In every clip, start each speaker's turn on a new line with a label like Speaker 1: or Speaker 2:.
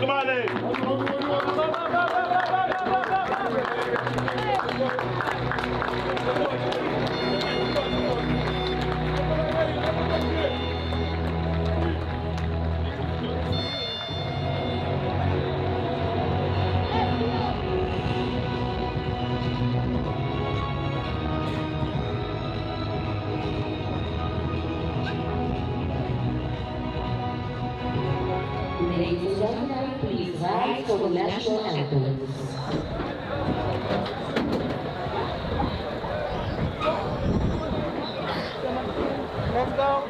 Speaker 1: Tukubali.
Speaker 2: Ladies and gentlemen, please rise for the national anthem.
Speaker 3: Let's go.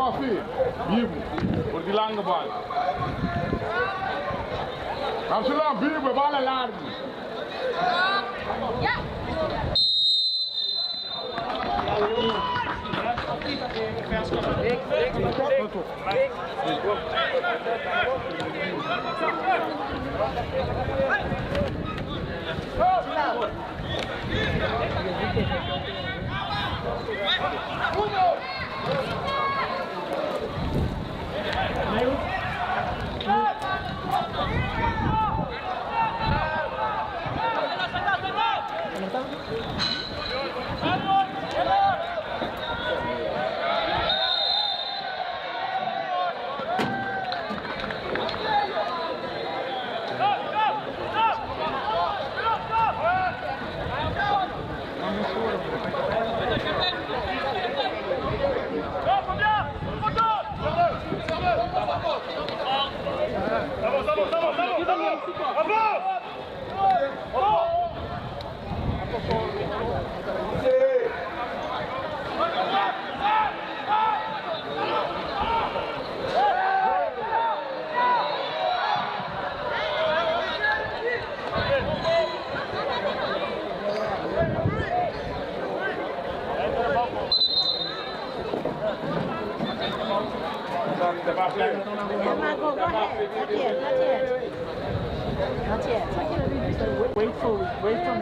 Speaker 1: Coffee, vivo, por de lang bal. Absolument vivo, bal largo.
Speaker 2: Ja.
Speaker 3: Wait for him.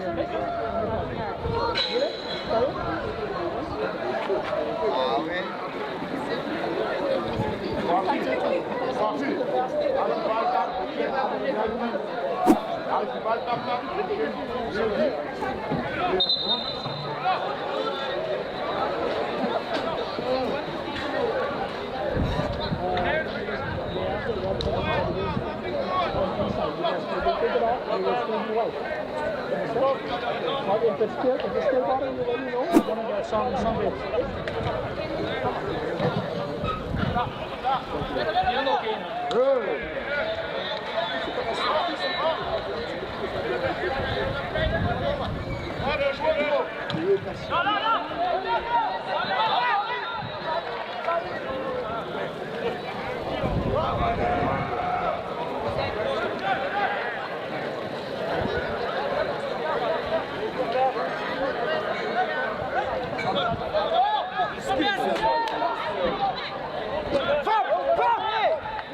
Speaker 3: If it's still bothering you, let me know. I'm gonna get some bits.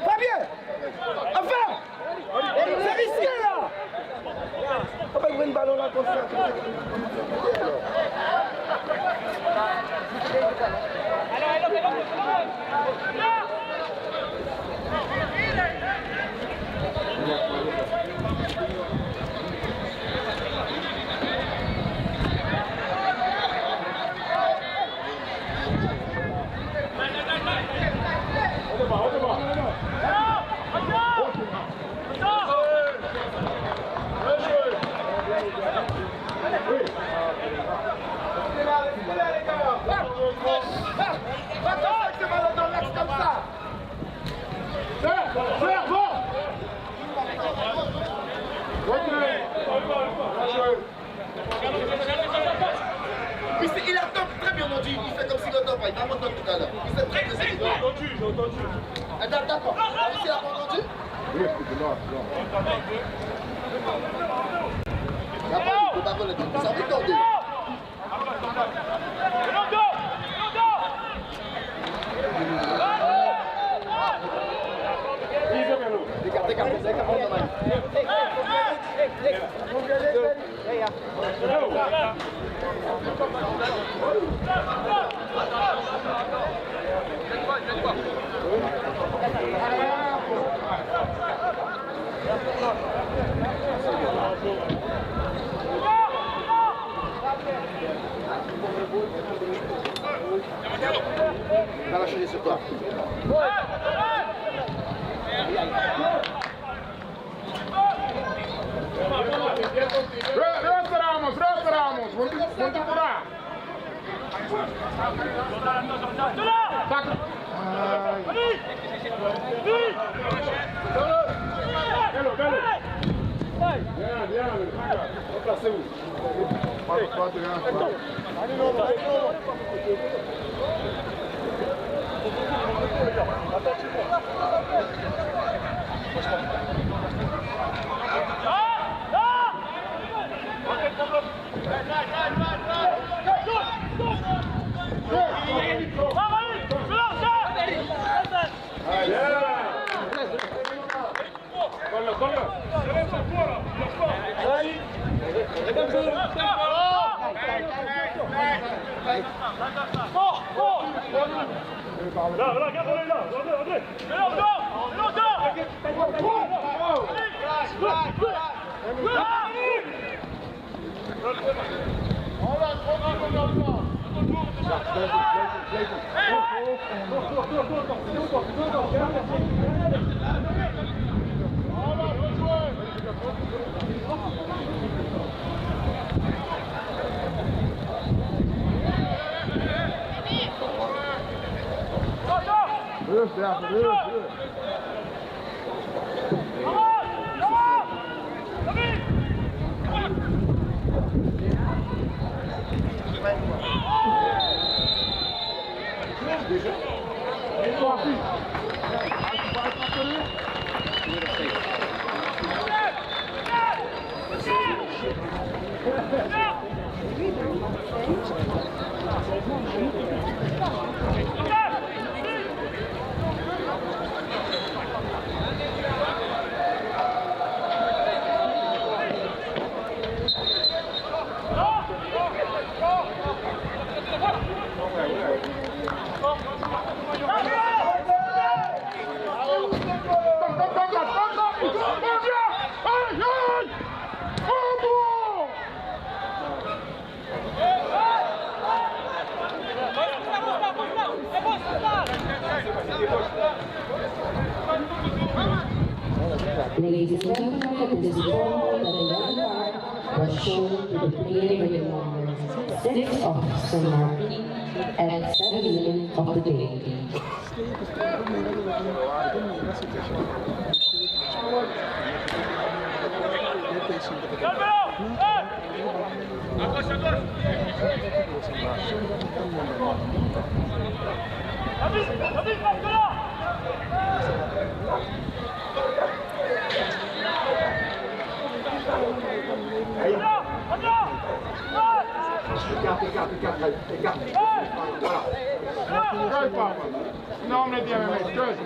Speaker 4: Fabien! Enfin! C'est risqué là! On va ouvrir une ballon là comme ça. Il attend très bien, on dit. Il fait comme s'il n'entend pas. Il m'a entendu tout à l'heure. Il fait très bien. J'ai entendu. D'accord. Ici, il a pas entendu?
Speaker 1: Oui, c'est là.
Speaker 4: Il n'a pas dit. Il n'a pas dit. Ça va tordé. Va lâcher sur toi.
Speaker 1: Restauramos. Vamos curar. Bien.
Speaker 2: Ladies and gentlemen, this is all that the yellow card was shown to the player with number 6 of San Martin at 7 minutes of the game.
Speaker 1: Straight forward. No, I'm not the MMA. Straight.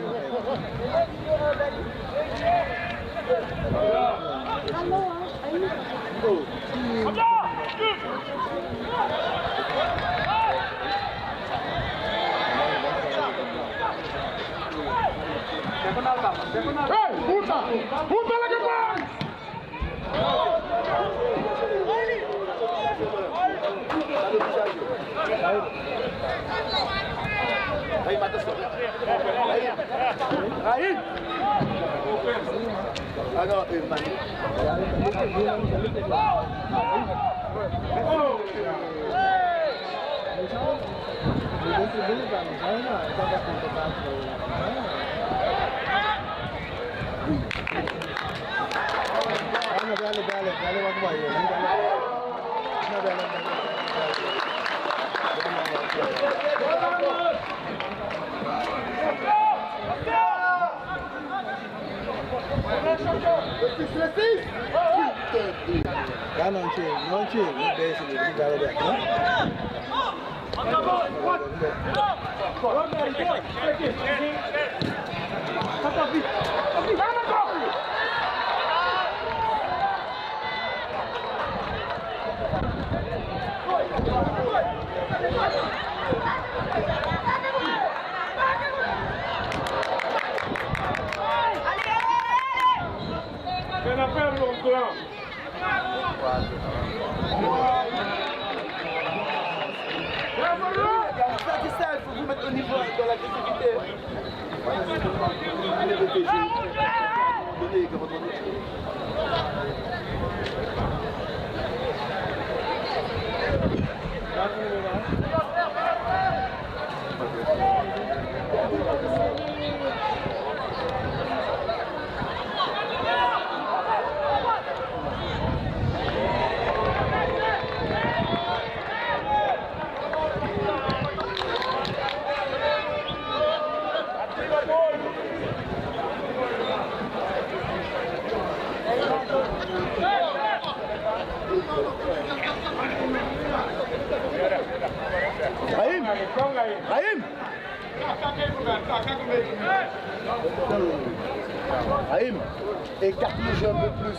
Speaker 1: Hey, puta! Puta la que más!
Speaker 4: Aí, mata só. Aí. Aí. Ah, não,
Speaker 3: Dale, vamos ahí. Já não tinha, não deixa ele ligar o deck,
Speaker 1: Pena ferro, Antoine.
Speaker 4: satisfait, il faut vous mettre au niveau dans l'agressivité.
Speaker 5: Raïm! Raïm! Raïm, écarte le jeu un peu plus.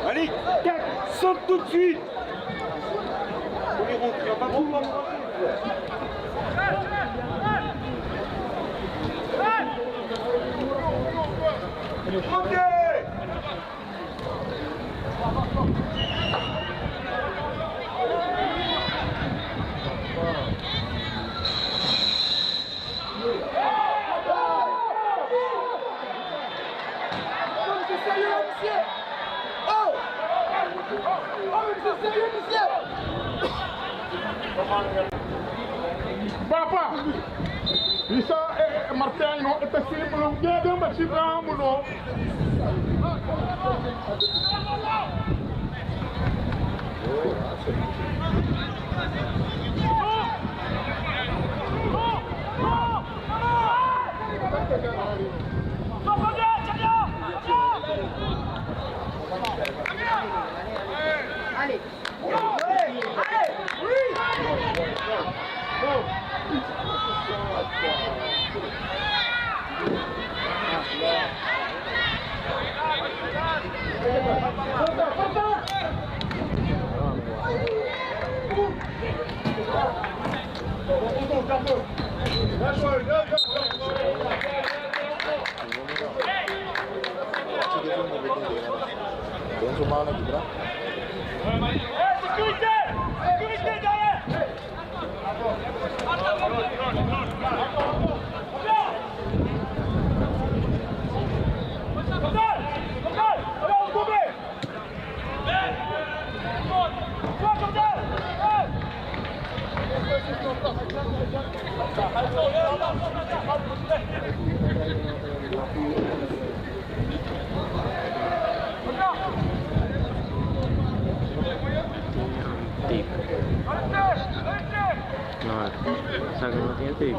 Speaker 6: Allez, saute tout de suite. On est rentré, on va pas pouvoir
Speaker 1: Papa, bisa Martin no ita sini belum dia ada masih kamu no.
Speaker 3: Allez.
Speaker 7: Sa que no tiene tip.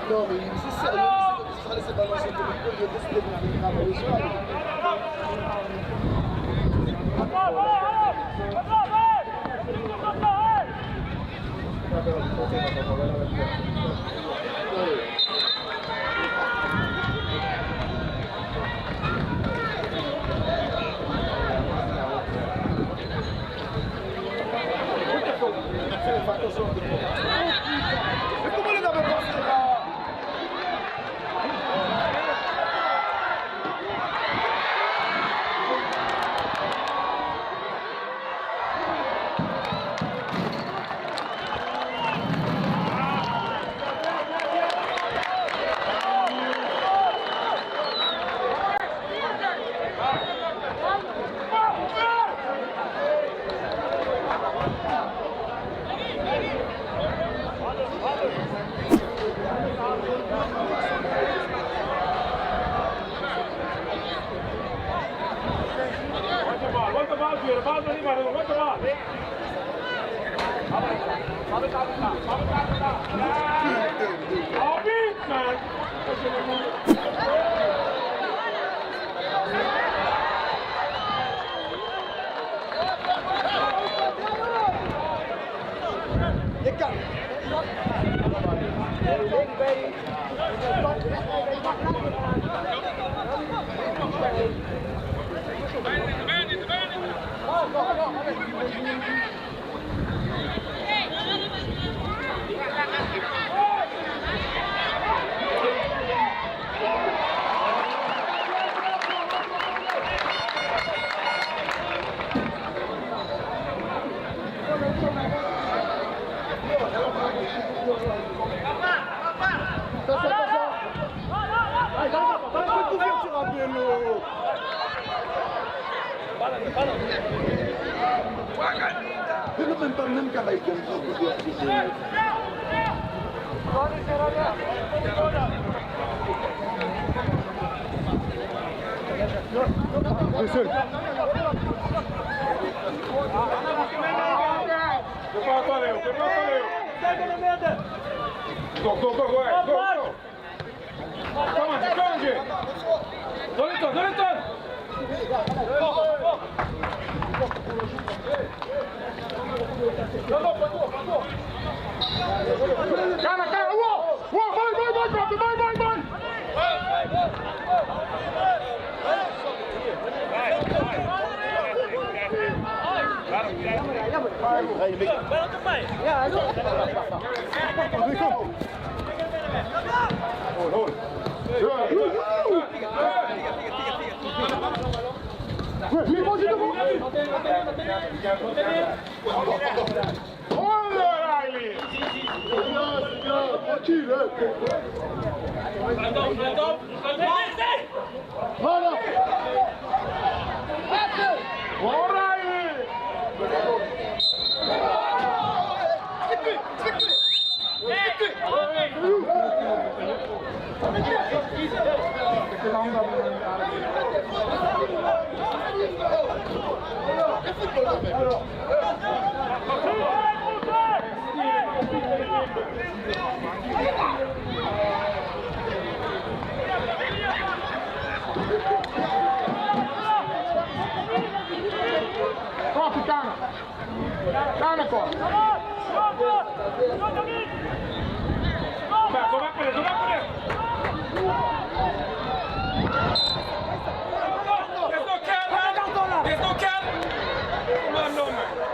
Speaker 5: Non, mais c'est sérieux, ça laisse balancer de l'école, il y a des choses qui travaillent sur elle. Mais comment les avait passés là?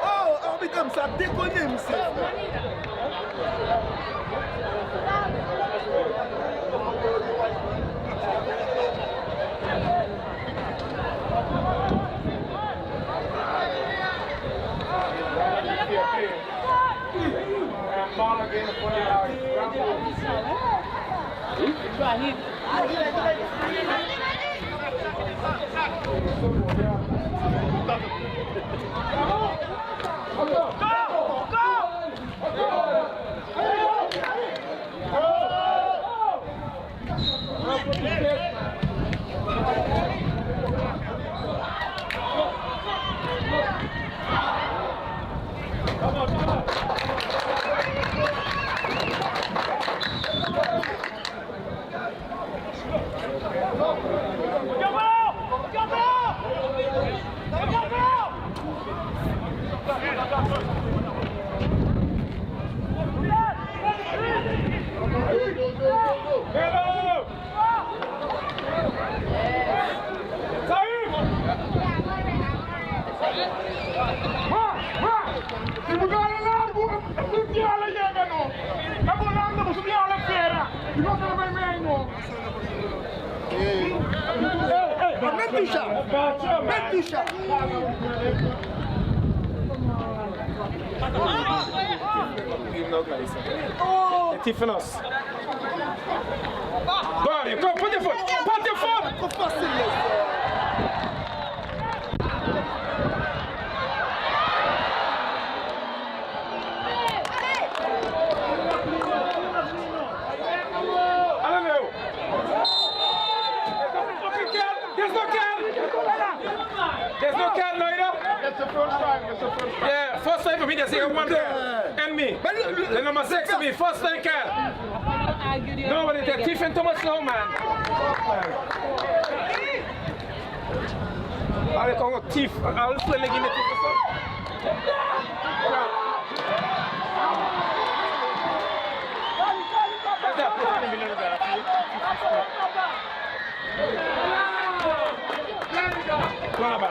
Speaker 5: Oh, arbitre, ça déconne, monsieur.
Speaker 3: Yeah!
Speaker 1: Si vous allez là, vous allez y aller, non. La volante, vous allez aller faire. Vous n'avez pas même, non.
Speaker 5: Même touche. Même touche.
Speaker 6: Oh! Tifanos. Go on, come, put your foot. Put your foot.
Speaker 5: Trop facile.
Speaker 6: Hallelujah. There's no can. There's no can, no, you know?
Speaker 1: That's the first time.
Speaker 6: Yeah, first time for me, they say one can. And me. The number 6 to me, first time can. Nobody take Tiffin too much slow, man. Allez, quand on Tiff, I'll play the game de Tiff.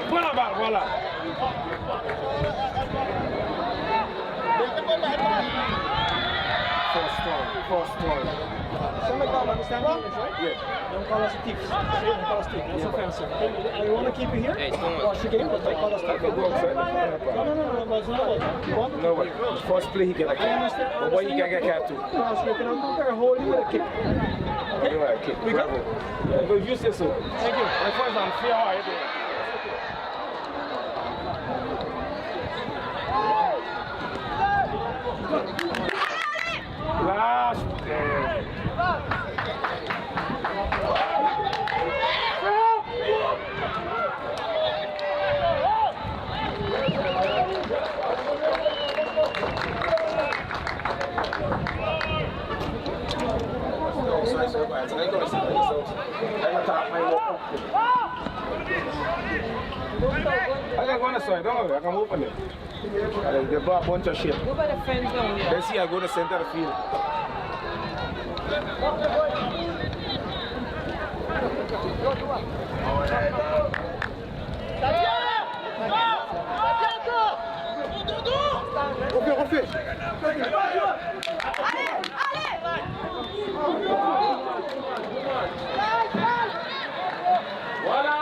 Speaker 6: Buona balle, voilà. First story.
Speaker 3: Some of them understand English, right? Yeah. Don't call us thieves. Don't call us thieves. That's offensive. You want to keep it here? Watch the game, but don't call us thieves. No, but it's not about that. You want to
Speaker 6: No, but first play he get a kick. But boy, he can get cat too.
Speaker 3: No, so you cannot compare a holding with a kick.
Speaker 6: Okay? We got it. But if you say so.
Speaker 3: Thank you.
Speaker 6: My friends on fair how you doing? Last play. I can go on the side, don't worry, I can open it. They brought a bunch of shit.
Speaker 8: Go by the fence down here.
Speaker 6: Then see, I go to the center of the field.
Speaker 5: Refais.
Speaker 6: Voilà.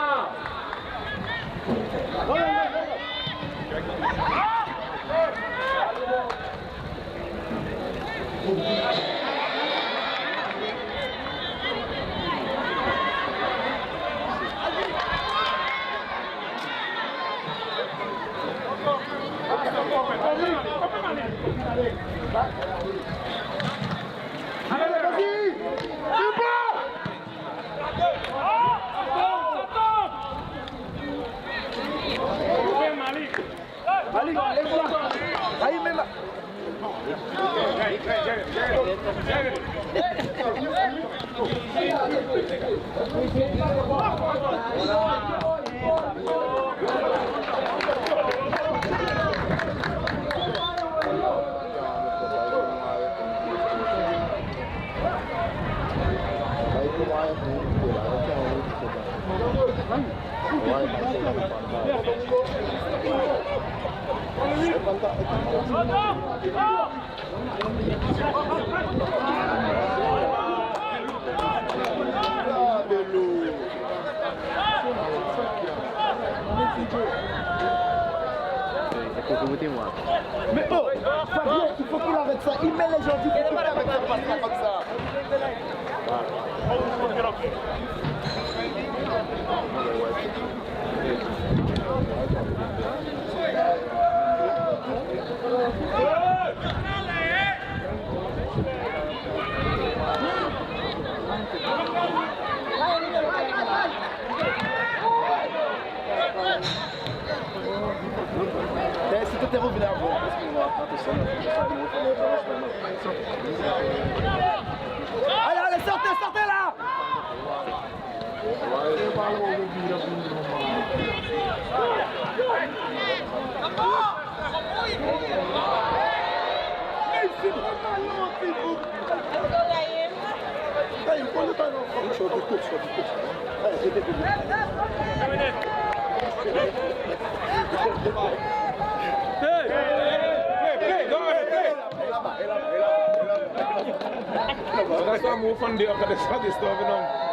Speaker 5: Ahí me la... Mais oh, Fabien, il faut qu'il arrête ça. Il met les gens du côté avec ça, pas comme ça. Si tu t'es revenu avant, parce qu'on va pas tout ça. Allez, allez, sortez, sortez là! C'est vraiment c'est beau! Il prend le ballon. Je suis au coach, je suis au coach. Allez, c'était tout.
Speaker 6: Hey! So that's why I move from there because the stuff, you know.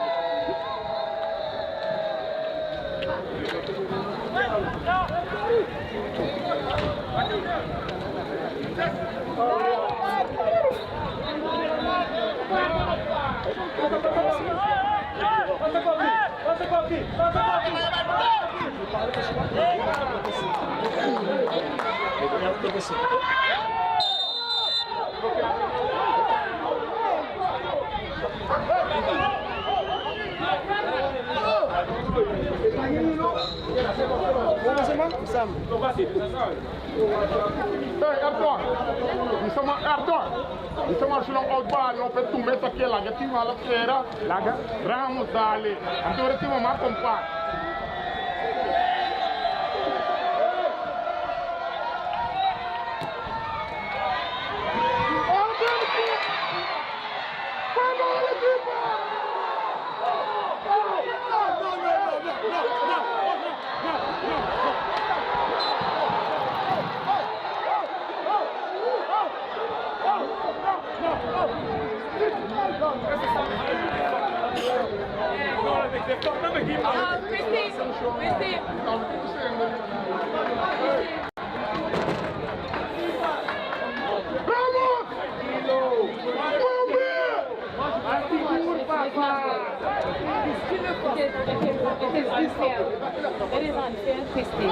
Speaker 1: Arthur, isso é uma chulão outball, não foi tu mesmo aqui, lá, que tinha uma feira, lá, Ramos dali, então tinha uma compa.
Speaker 8: It is unfair, Christy.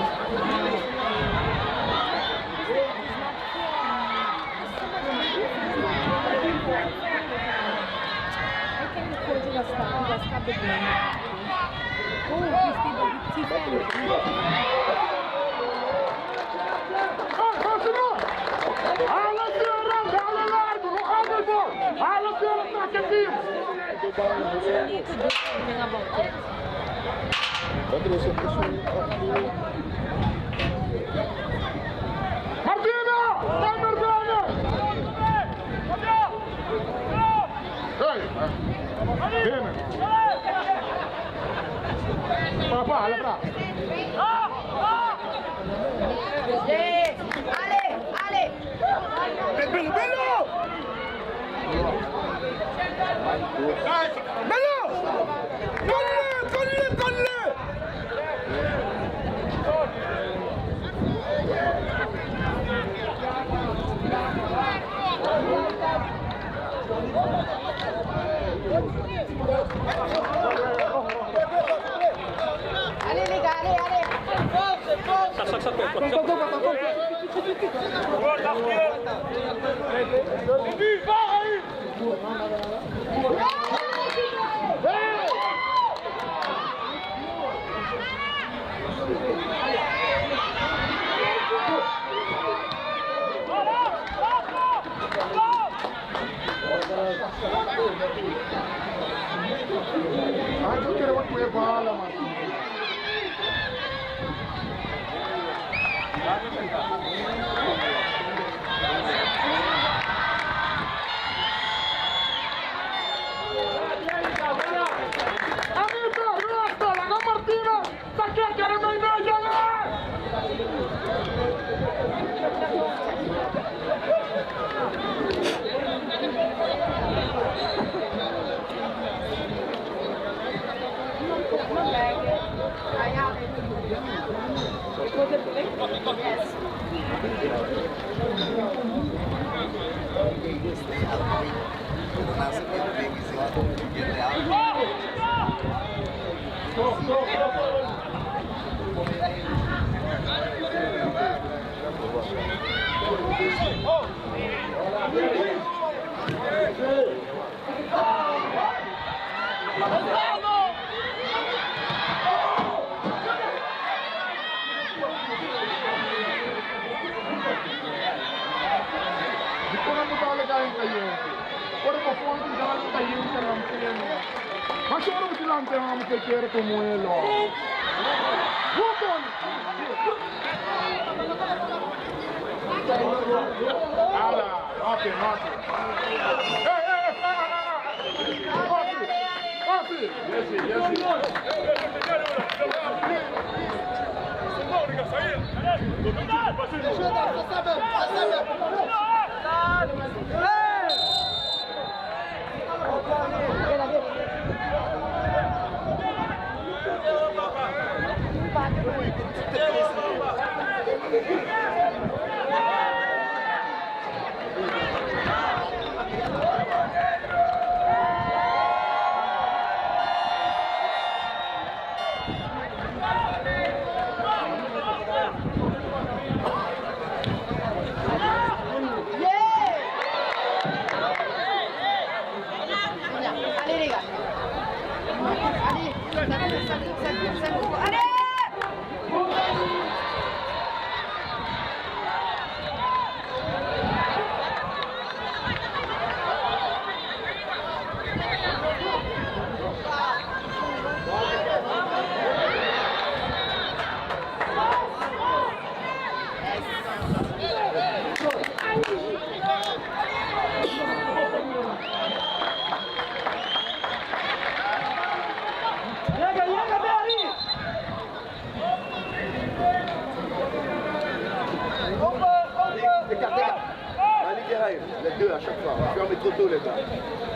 Speaker 5: 2 à chaque fois. Fermez trop tôt, les gars.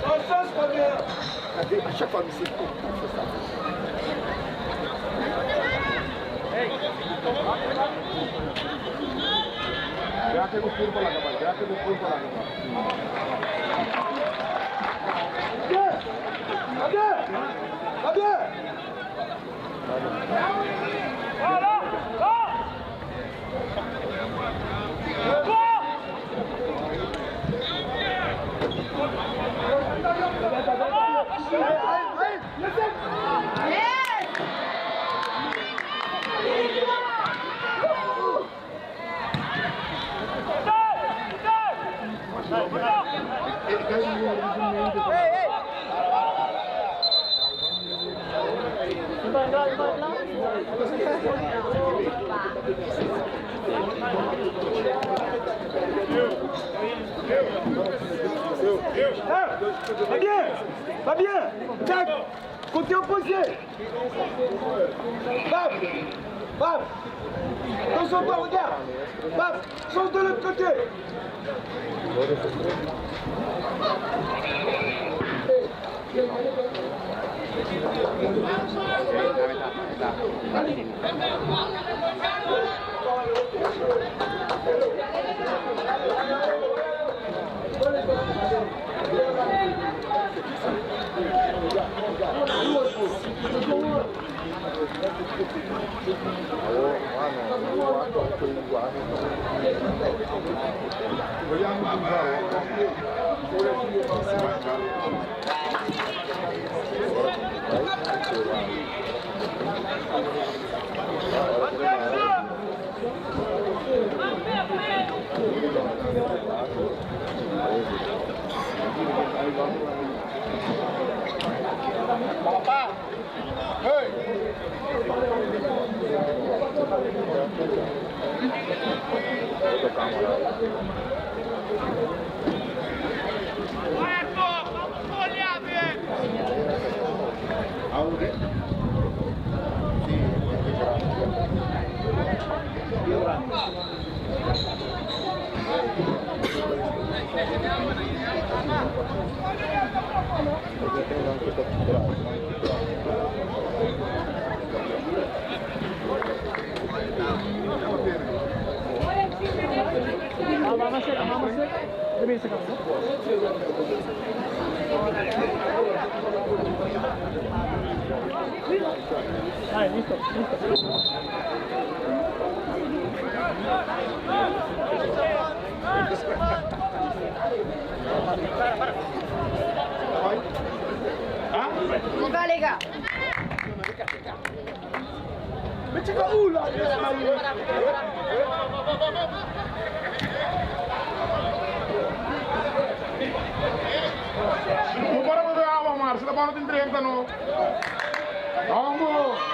Speaker 5: À chaque fois, mais c'est tout. C'est ça.
Speaker 1: Grazie per il la campagna, grazie per il la
Speaker 3: Va bien. Tac. Côté opposé. Baf. Baf. Attention toi, regarde. Baf. Change de l'autre côté.
Speaker 1: Papa! Hey!
Speaker 8: On va les gars.
Speaker 3: Mais tu vas où là?
Speaker 1: Bora fazer água, Márcio. Tá bom, não tem treta, não. Vamos!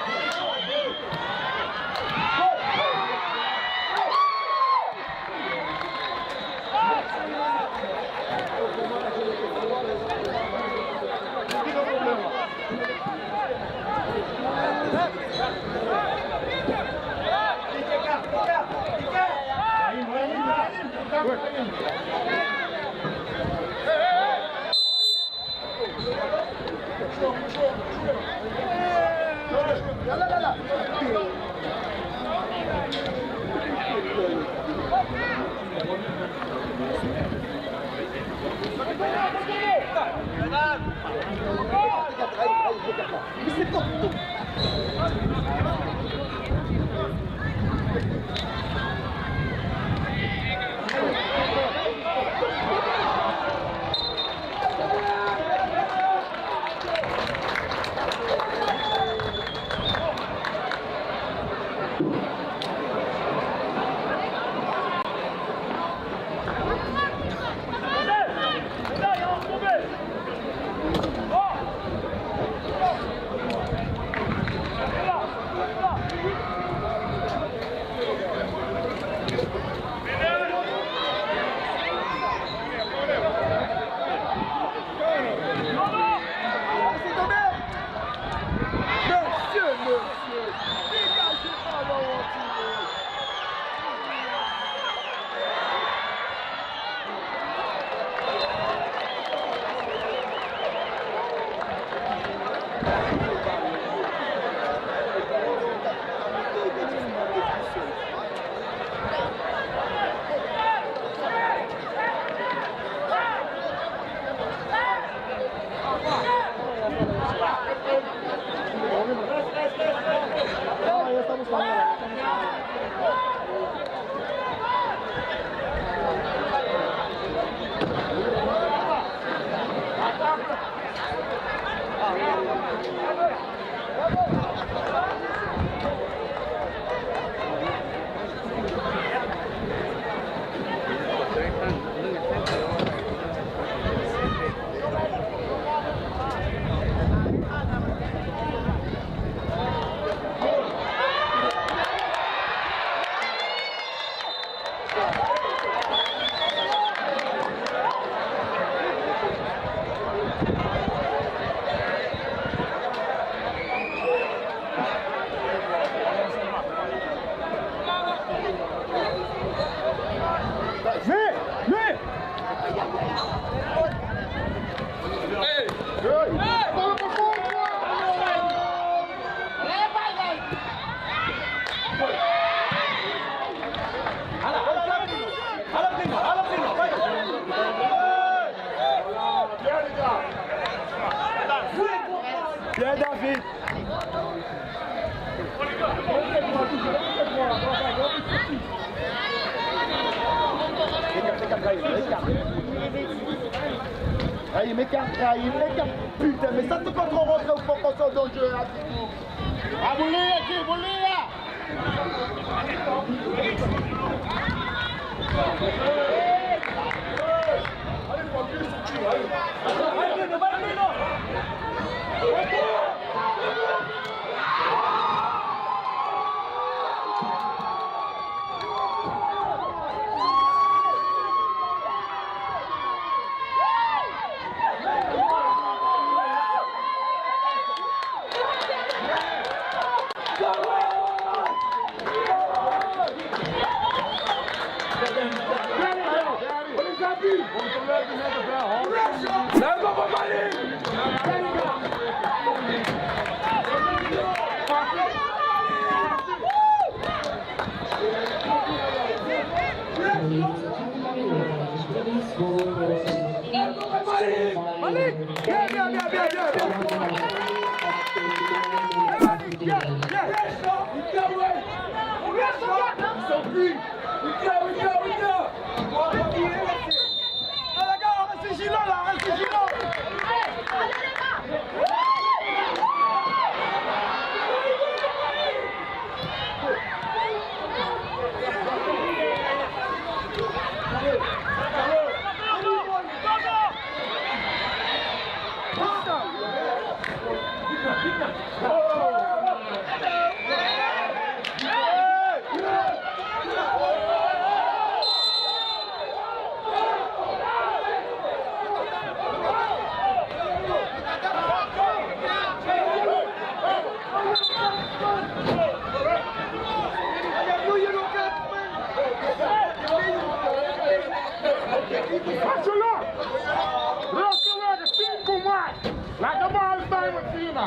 Speaker 3: vite. Brahim, écarte, Brahim, écarte. Putain, mais ça c'est pas trop rentrer au proportion dans le jeu.
Speaker 1: Ah, vous l'ayez, qui? Vous l'ayez? Like the ball is time with Cena.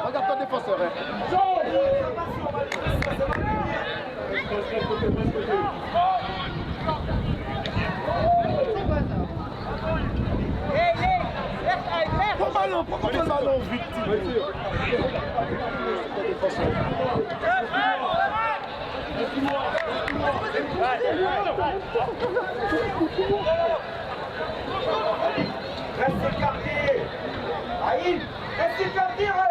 Speaker 3: Regarde ton défenseur. Prends le ballon vite. Reste écarté. Aïe, reste écarté, Ryan.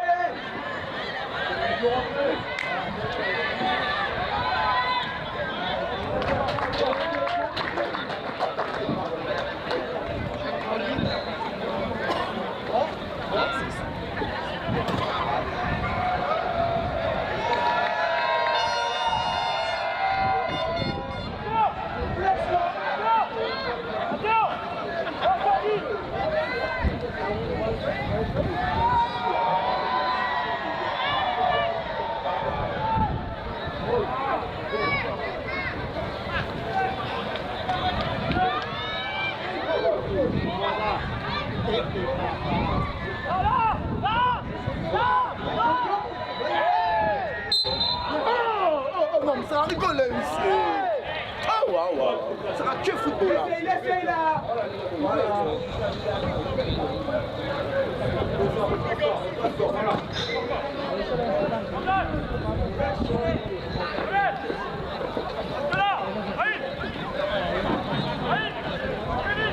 Speaker 3: Oh non, mais ça va rigoler ici. Ah waouh, ça sera que football là. Laissez là.
Speaker 8: Allez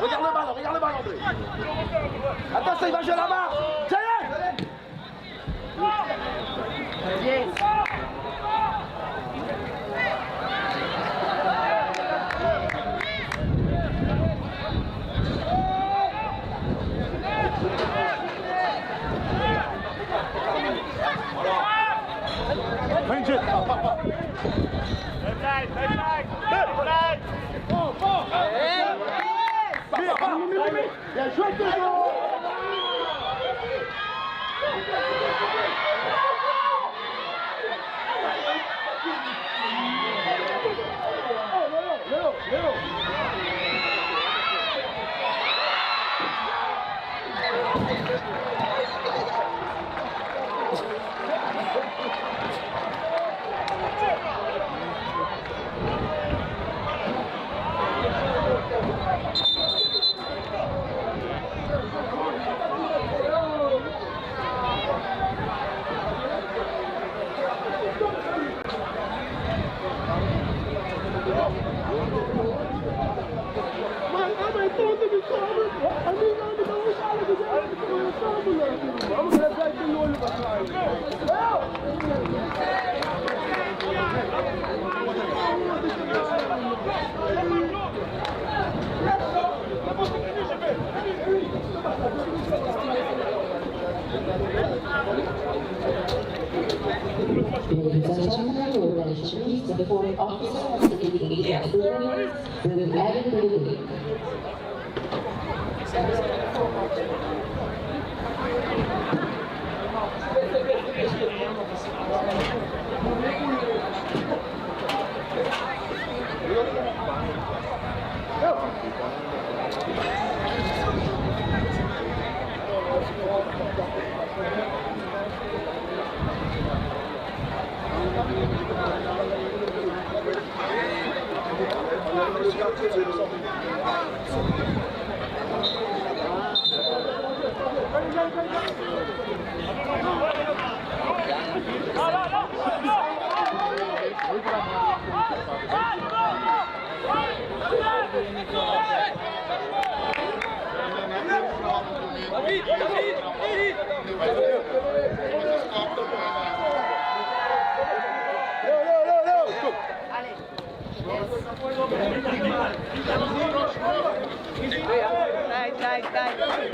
Speaker 5: Regarde le ballon, André. Attention, il va jouer là-bas. Ça y est. Bien joué, Léo.
Speaker 2: Ladies and gentlemen, we're going to choose the fourth officer of the indicated authorities will be added to the league.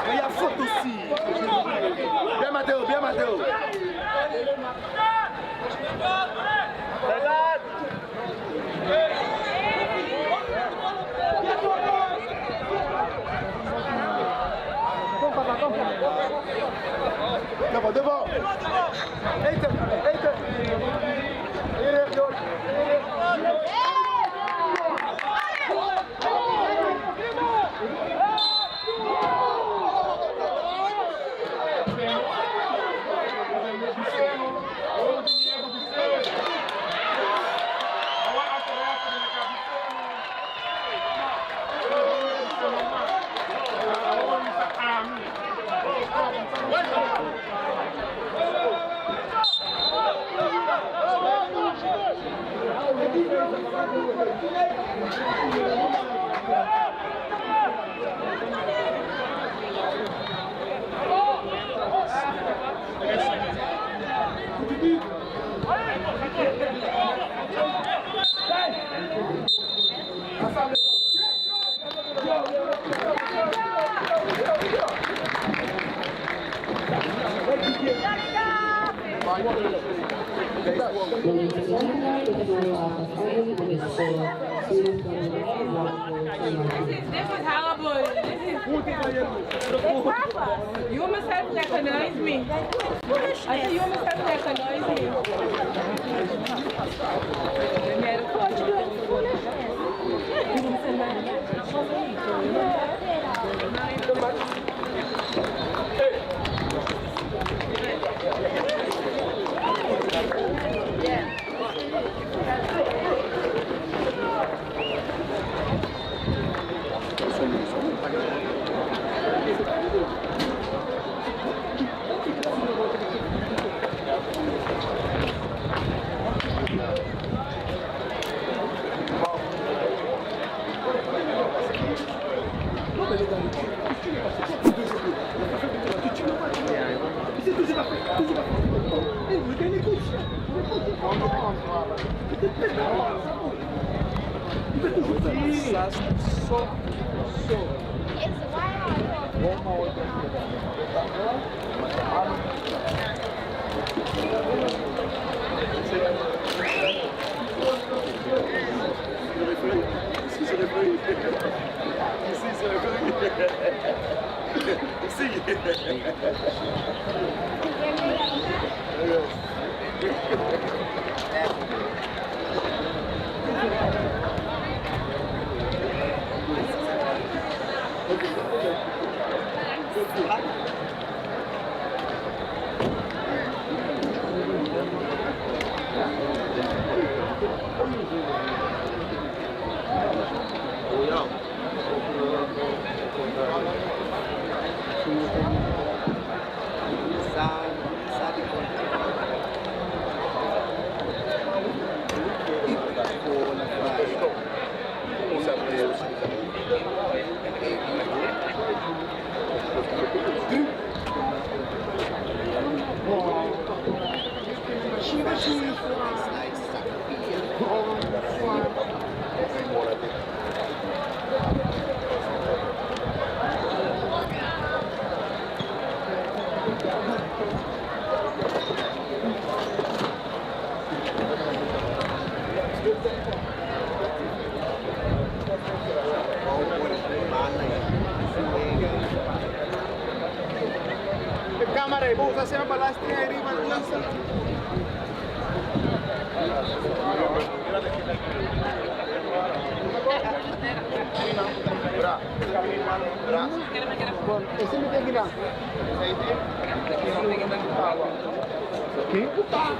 Speaker 2: Mais il y a faute aussi. Bien Mathéo. Devant.
Speaker 8: This was horrible. You must have recognized me. I said you must have recognized me. Yeah, the coach doing foolishness.
Speaker 3: Cámara, y vos hacemos balastro ahí arriba en lanza. Ese me tiene que ir.
Speaker 1: Quem putar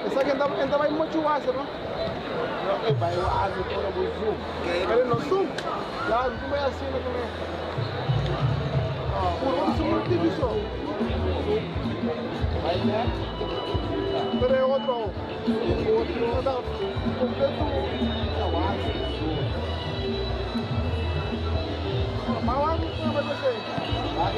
Speaker 3: Essa aqui ainda vai muito ácido, não? Vai o ácido todo no zoom. Ele no zoom? Claro, tu vai assim também. Vamos subir isso. Aí, né? Pero é outro não, completo o ácido. Mas o ácido não vai descer. Vai.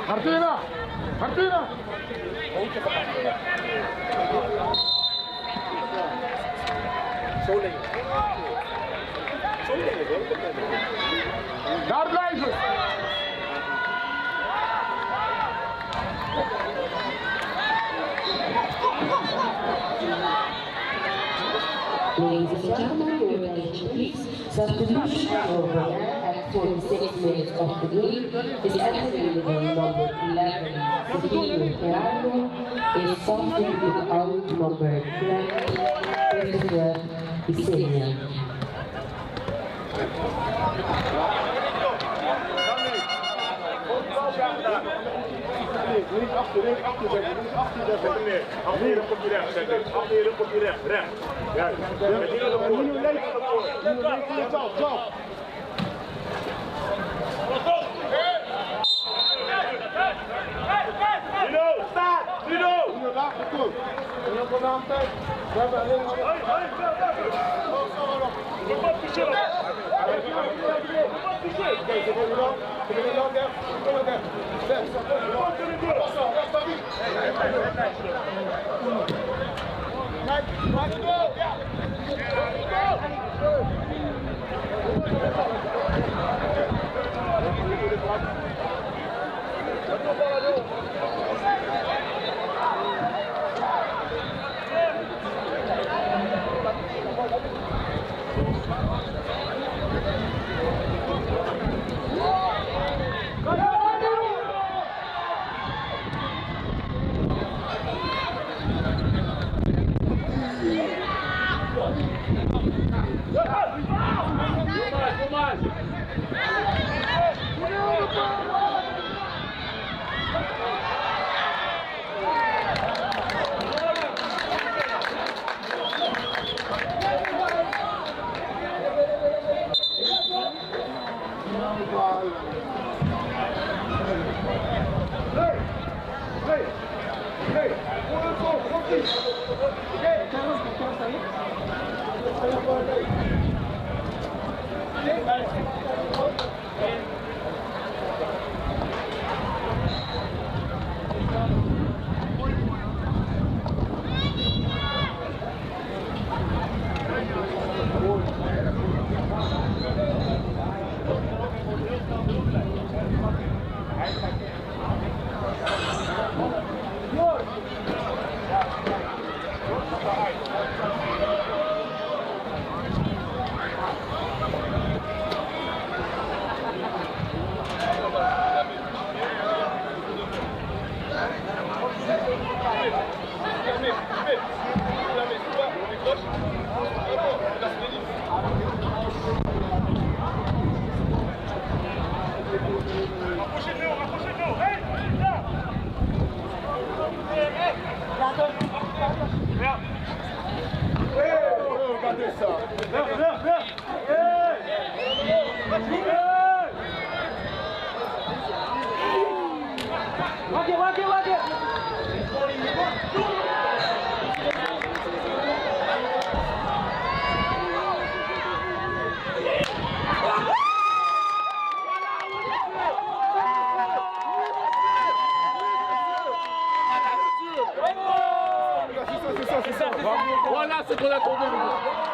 Speaker 1: Martina! Martina! Daar blijven!
Speaker 2: Ladies and gentlemen, your attention please. Substitution over there at 46 minutes of the game is estimated number 11, Sergio Gerardo, is substituted out number 20, Christopher Isenia.
Speaker 1: Niet achter zetten, niet achter zetten. Nee, achter komt je recht zetten. Achter komt je recht, recht. Ja, nu leeft het zelf. Dino, sta! Dino! Dino, laag de koop. En op de tijd. We hebben alleen maar
Speaker 5: Regardez ça.
Speaker 6: Voilà ce qu'on attendait.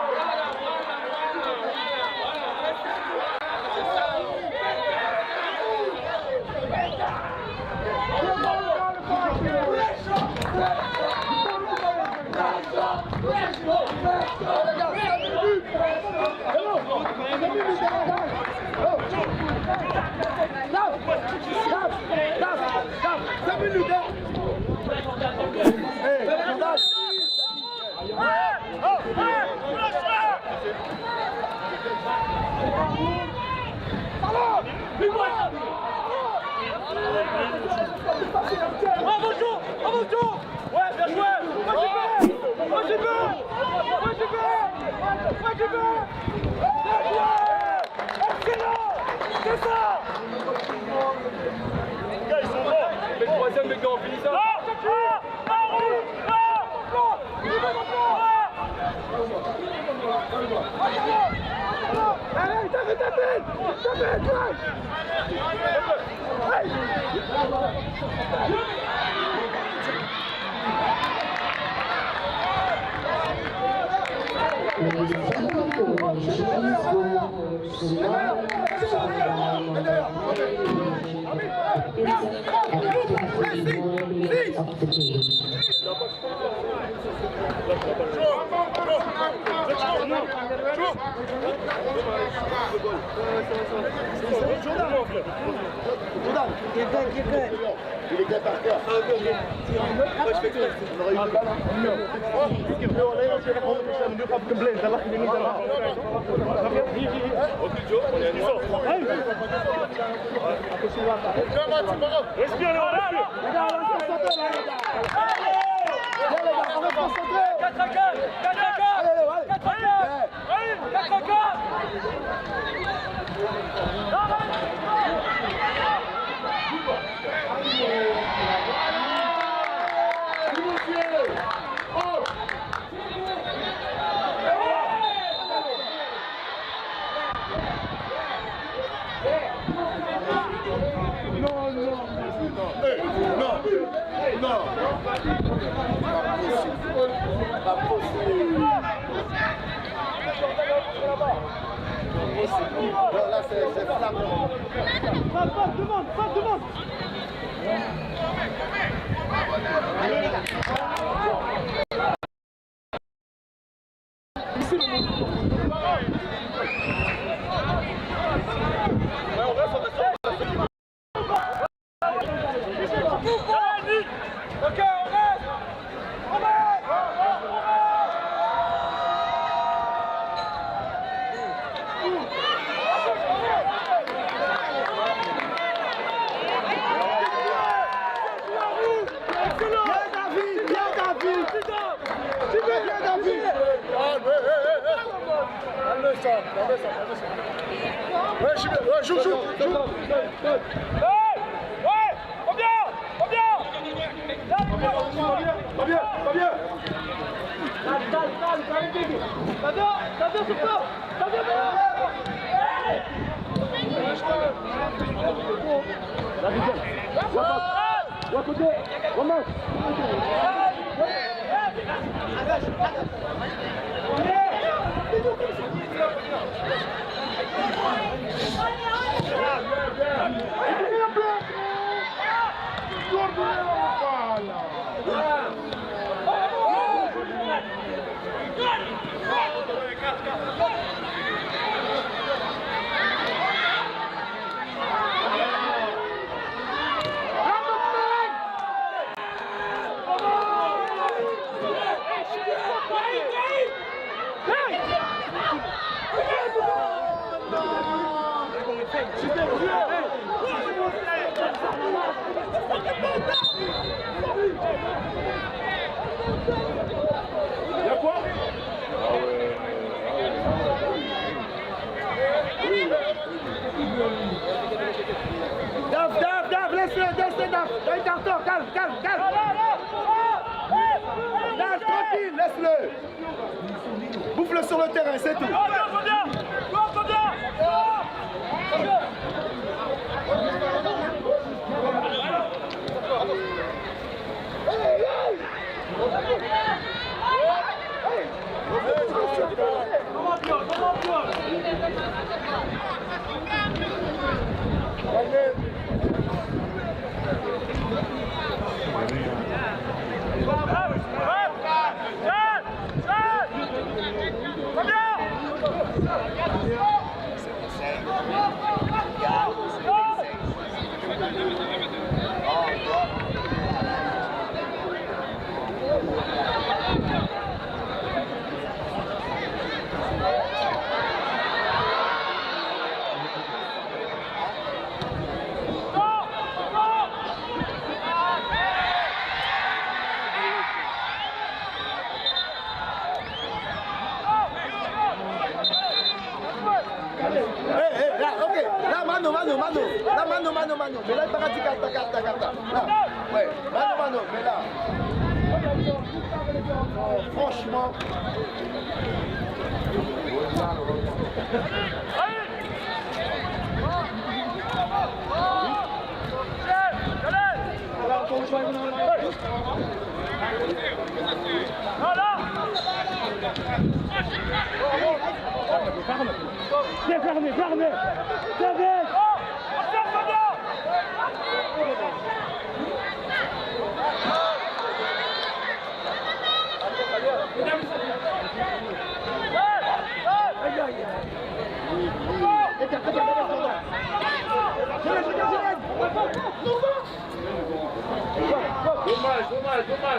Speaker 2: Ladies and gentlemen, please go of the game.
Speaker 5: Il est par cœur. On aurait eu une balle.
Speaker 1: Respire, Léon, respire.
Speaker 5: Non, là, c'est flagrant.
Speaker 3: Demande. carton, calme. Nage, tranquille, laisse-le. Bouffe-le sur le terrain, c'est tout. Mano. Mais là, il paraît que carte. Là. Ouais, mano. Mais là. Oh, franchement. Fermez.
Speaker 1: Dommage.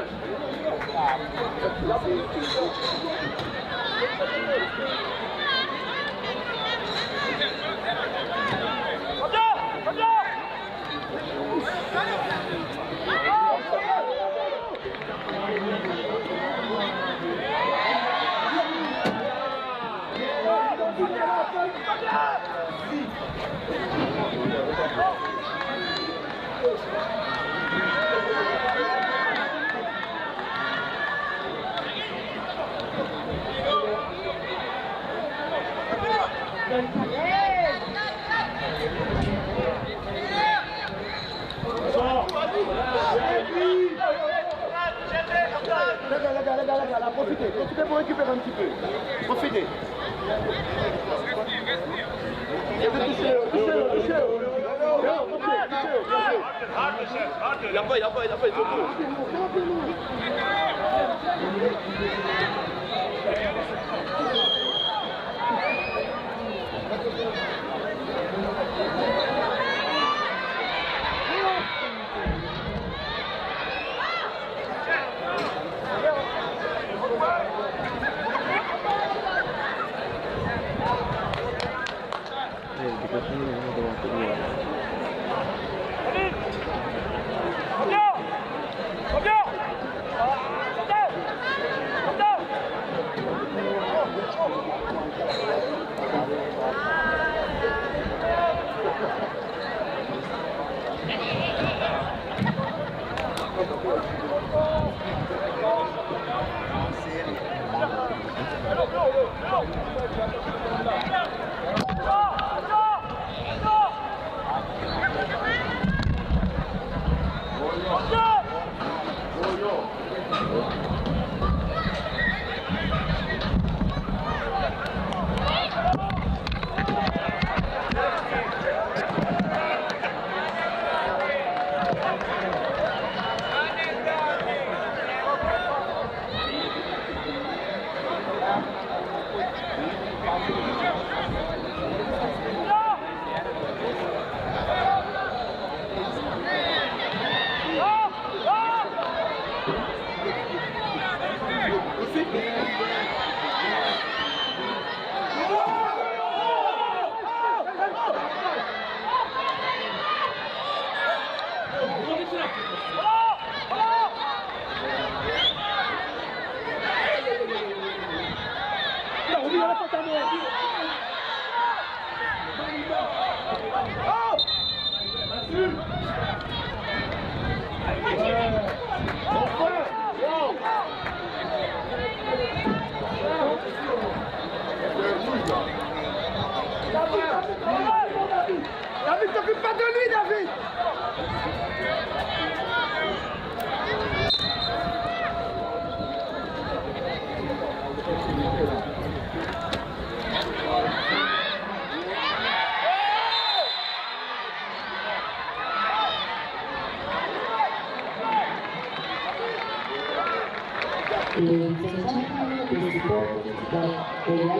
Speaker 1: Là, profitez pour récupérer un petit peu. Profitez. Touchez-le. Il a pas, il faut tout.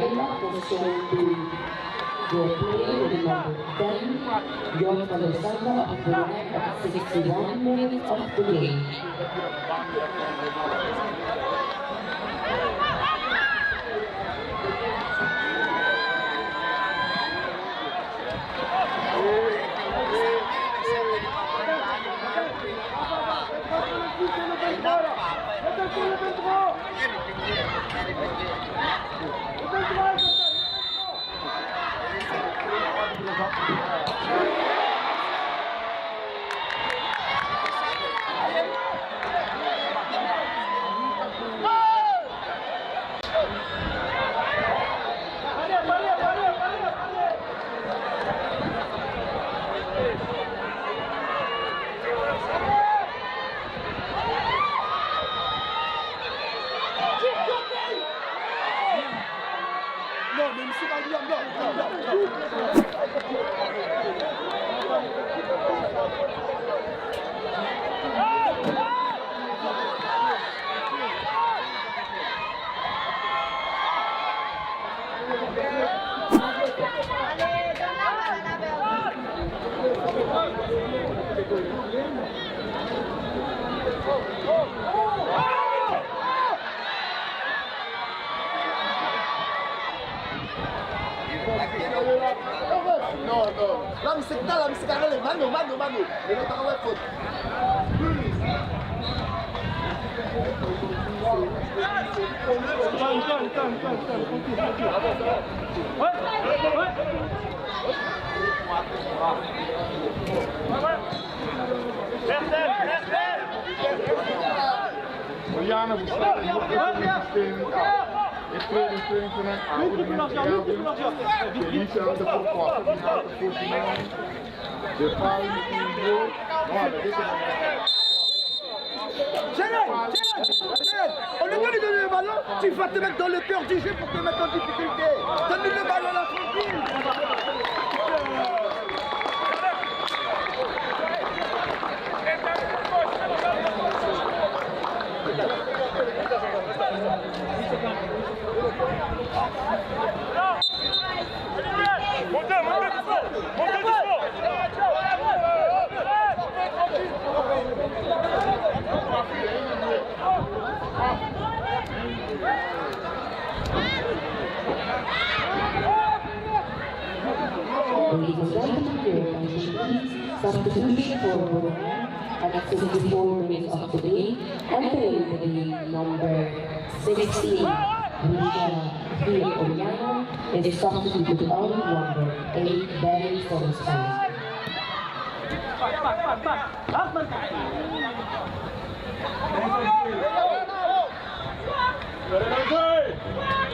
Speaker 2: Yellow was shown to the player with number 10, John Alexander of Brunei at 61 minutes of the game.
Speaker 5: No. La musica, mano. E non tava foto.
Speaker 1: Mariana, we started in 2020 iniciando de proposta de alta funcional de fase
Speaker 5: On ne peut lui donner le ballon, tu vas te mettre dans le cœur du jeu pour te mettre en difficulté. Donne-lui le ballon à la tranquille.
Speaker 2: Ladies and gentlemen, your attention please. Substitution for Brunei at 64 minutes of the game. Entering the game number 16, Risha Oriana is substituted on number 8, Barry Forrester.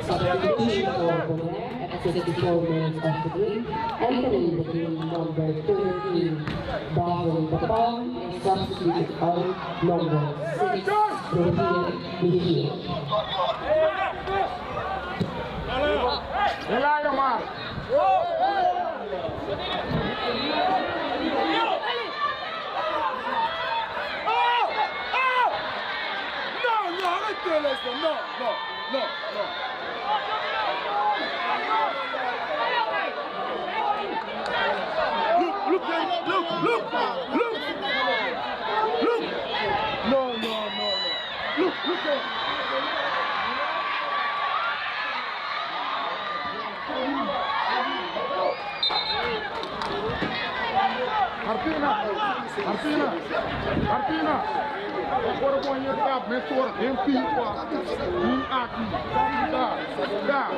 Speaker 2: Substitution for Brunei at 64 minutes of the game. Entering the game number 13, Davon Papal is substituted on number 6, Rohit Mihir.
Speaker 5: No. Look. No. Look.
Speaker 1: Martina. Agora vou entrar, mentor, em pipa, aqui, dá.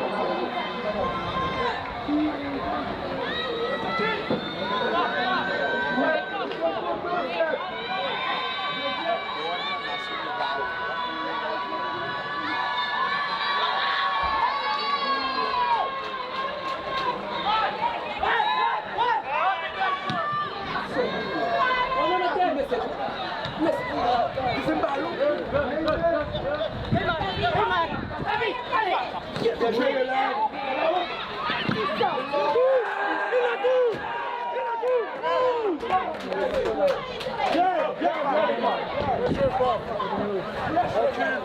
Speaker 5: Yeah.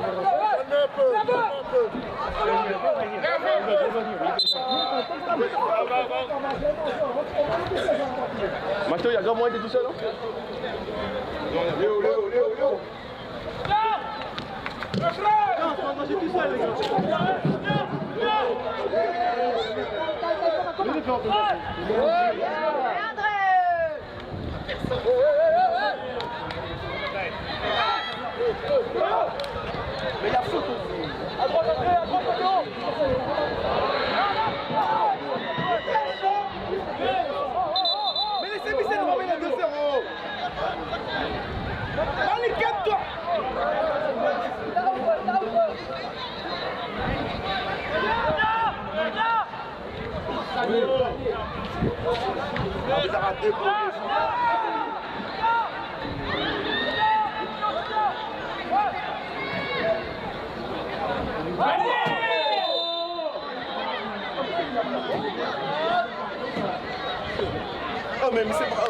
Speaker 5: Mathieu, il y a grand moyen de tout seul, non? Léo. Mais il y a faute aussi. À droite, mais laissez Michel remettre à 2-0. Allez, calme-toi. Il a raté pour oh mais c'est pas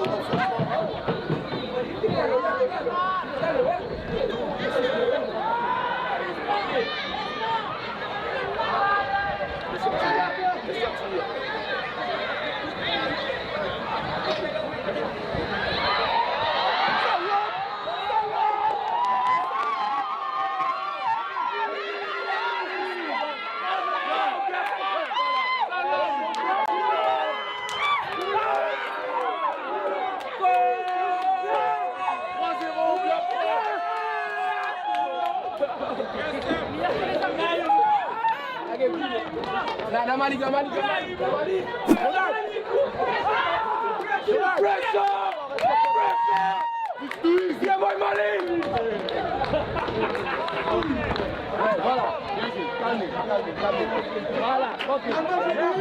Speaker 5: Malik.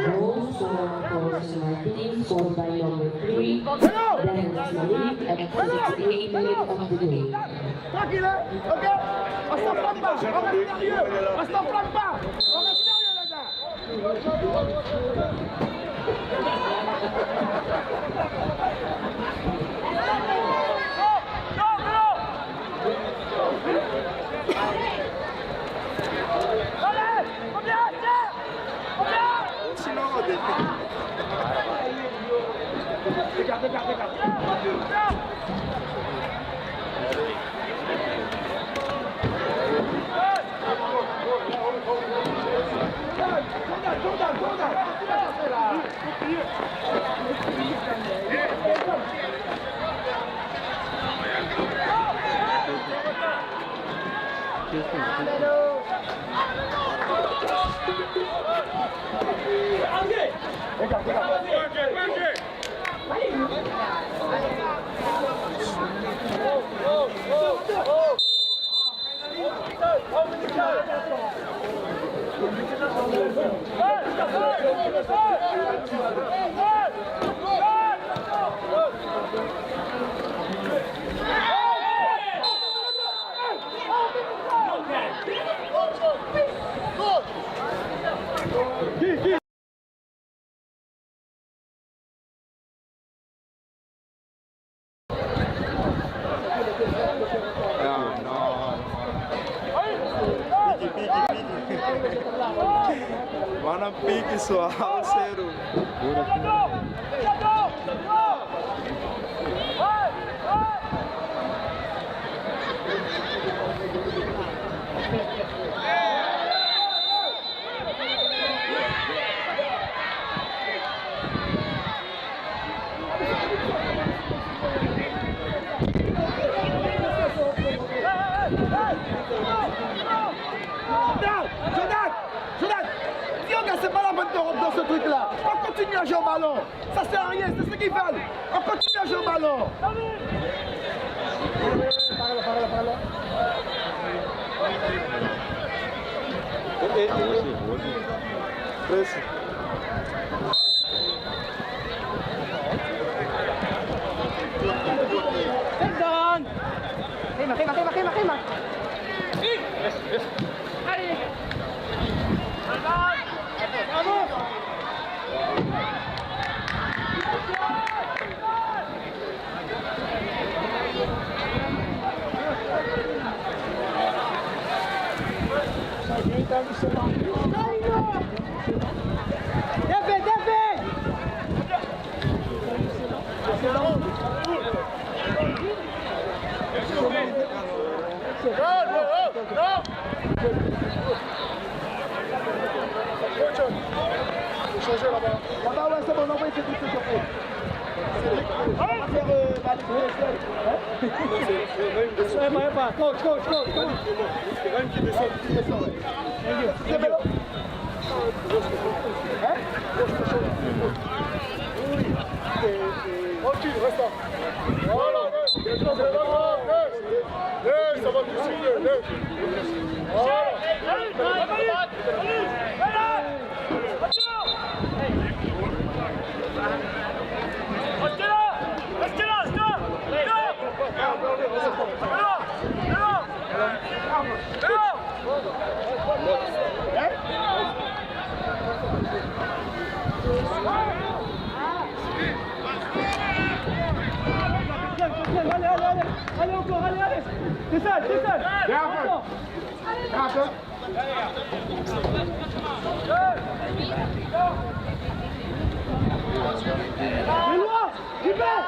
Speaker 2: Goals for Forest Marketing scored by number 3, Dennis Malik at 68 minutes of the game.
Speaker 5: Tranquille, hein? Ok? On s'enflamme pas, on reste sérieux. On s'enflamme pas, on reste sérieux, les gars. Regarde. Mana pique sua alceiro. C'est pas la bonne d'Europe dans ce truc-là. On continue à jouer au ballon. Ça sert à rien, c'est ce qu'ils veulent. On continue à jouer au ballon. Rima. Allez. Bravo. changer là-bas. Là-bas, ouais, c'est bon, envoyez ces trucs que je fais. On va faire
Speaker 3: Coach.
Speaker 5: c'est quand même qui descend. C'est vélo. Hein? Tranquille, reste là. Voilà, ça va tout signer.
Speaker 3: Allez encore, allez. Descends. Mais loin, j'y vais.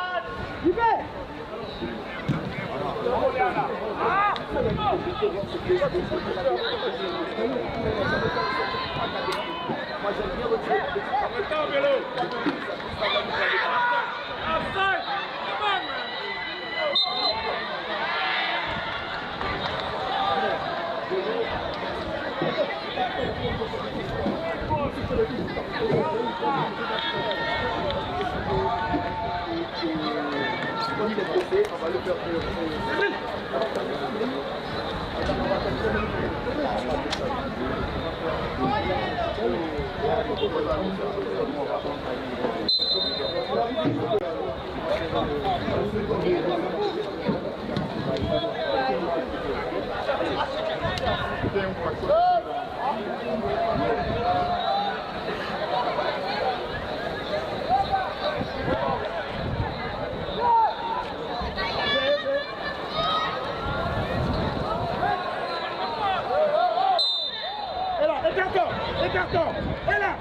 Speaker 5: Les cartons. Et là,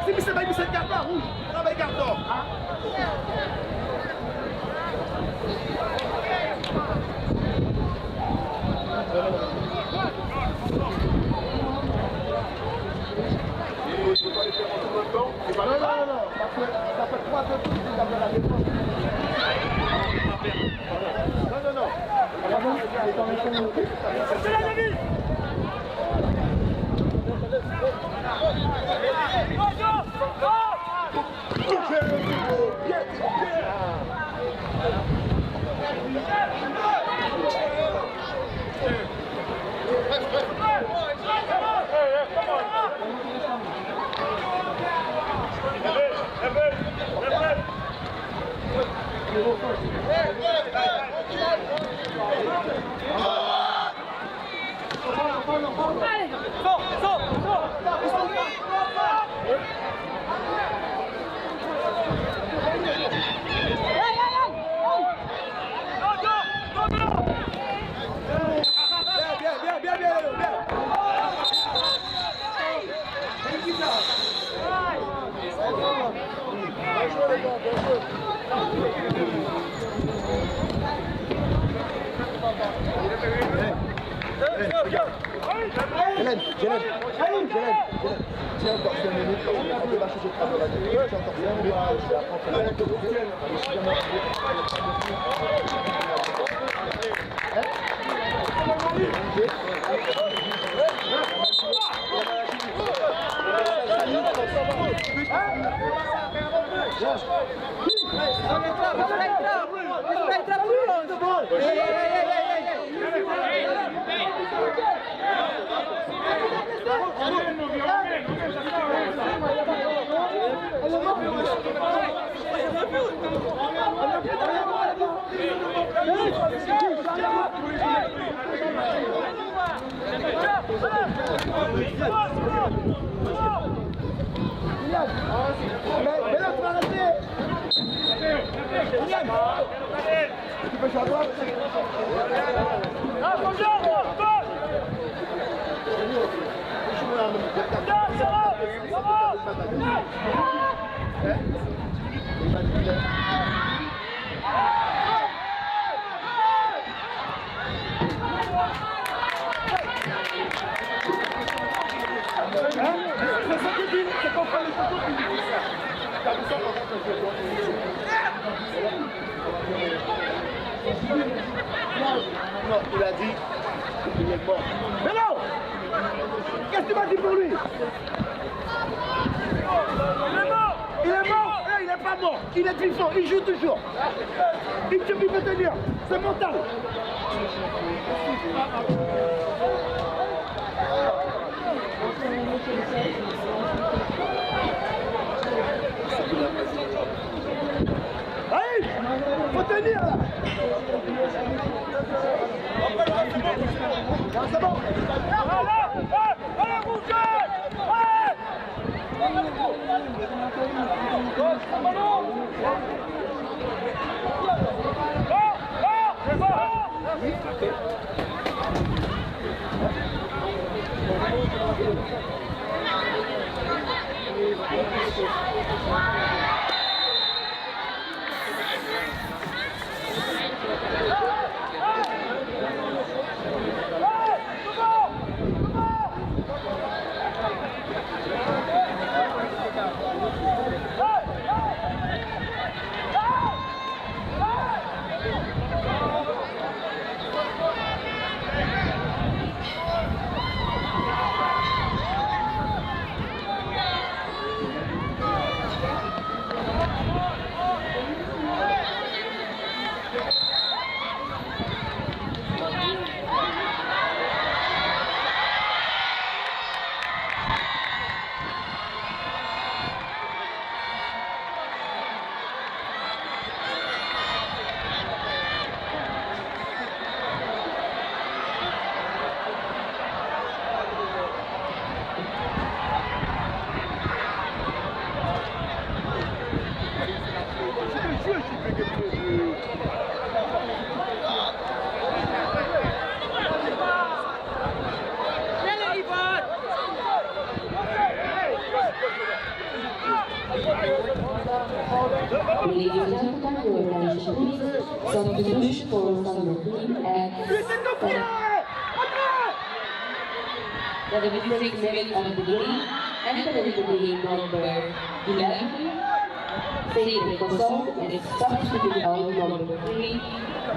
Speaker 5: si vous savez, c'est carton rouge. Travaille carton. Non. Parce que ça fait 3 heures que vous avez la défense. Non. C'est la devise. Hélène. Tiens encore 5 minutes, on peut marcher sur le travail. Tiens encore 5 minutes, je vais apprendre C'est Non, il a dit qu'il est mort. Mais non! Qu'est-ce que tu m'as dit pour lui? Il est mort! Il est mort! Eh, il n'est pas mort! Il est vivant, il joue toujours! Il peut tenir! C'est mental! Allez! Faut tenir là! C'est bon! Allez, bougez!
Speaker 2: Ladies and gentlemen, your attention please. Substitution for number 3 at 76 minutes of the game. Entering the game number 11. Save Kosovo and substitute out number 3,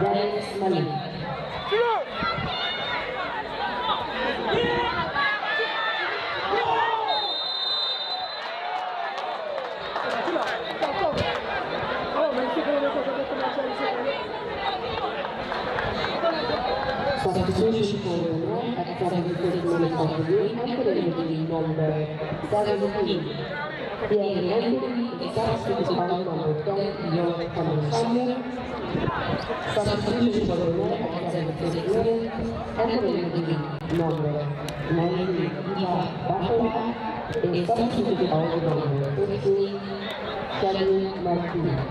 Speaker 2: Dennis Malik. Substitution for the man at 76 minutes of the game, entering the game number 17. Pierre Henry is substitute out number 10, York Samuel. Substitution for the man at 76 minutes, entering the game number 19, Eva Bachelor is substitute out number 15, Shelly Martinez.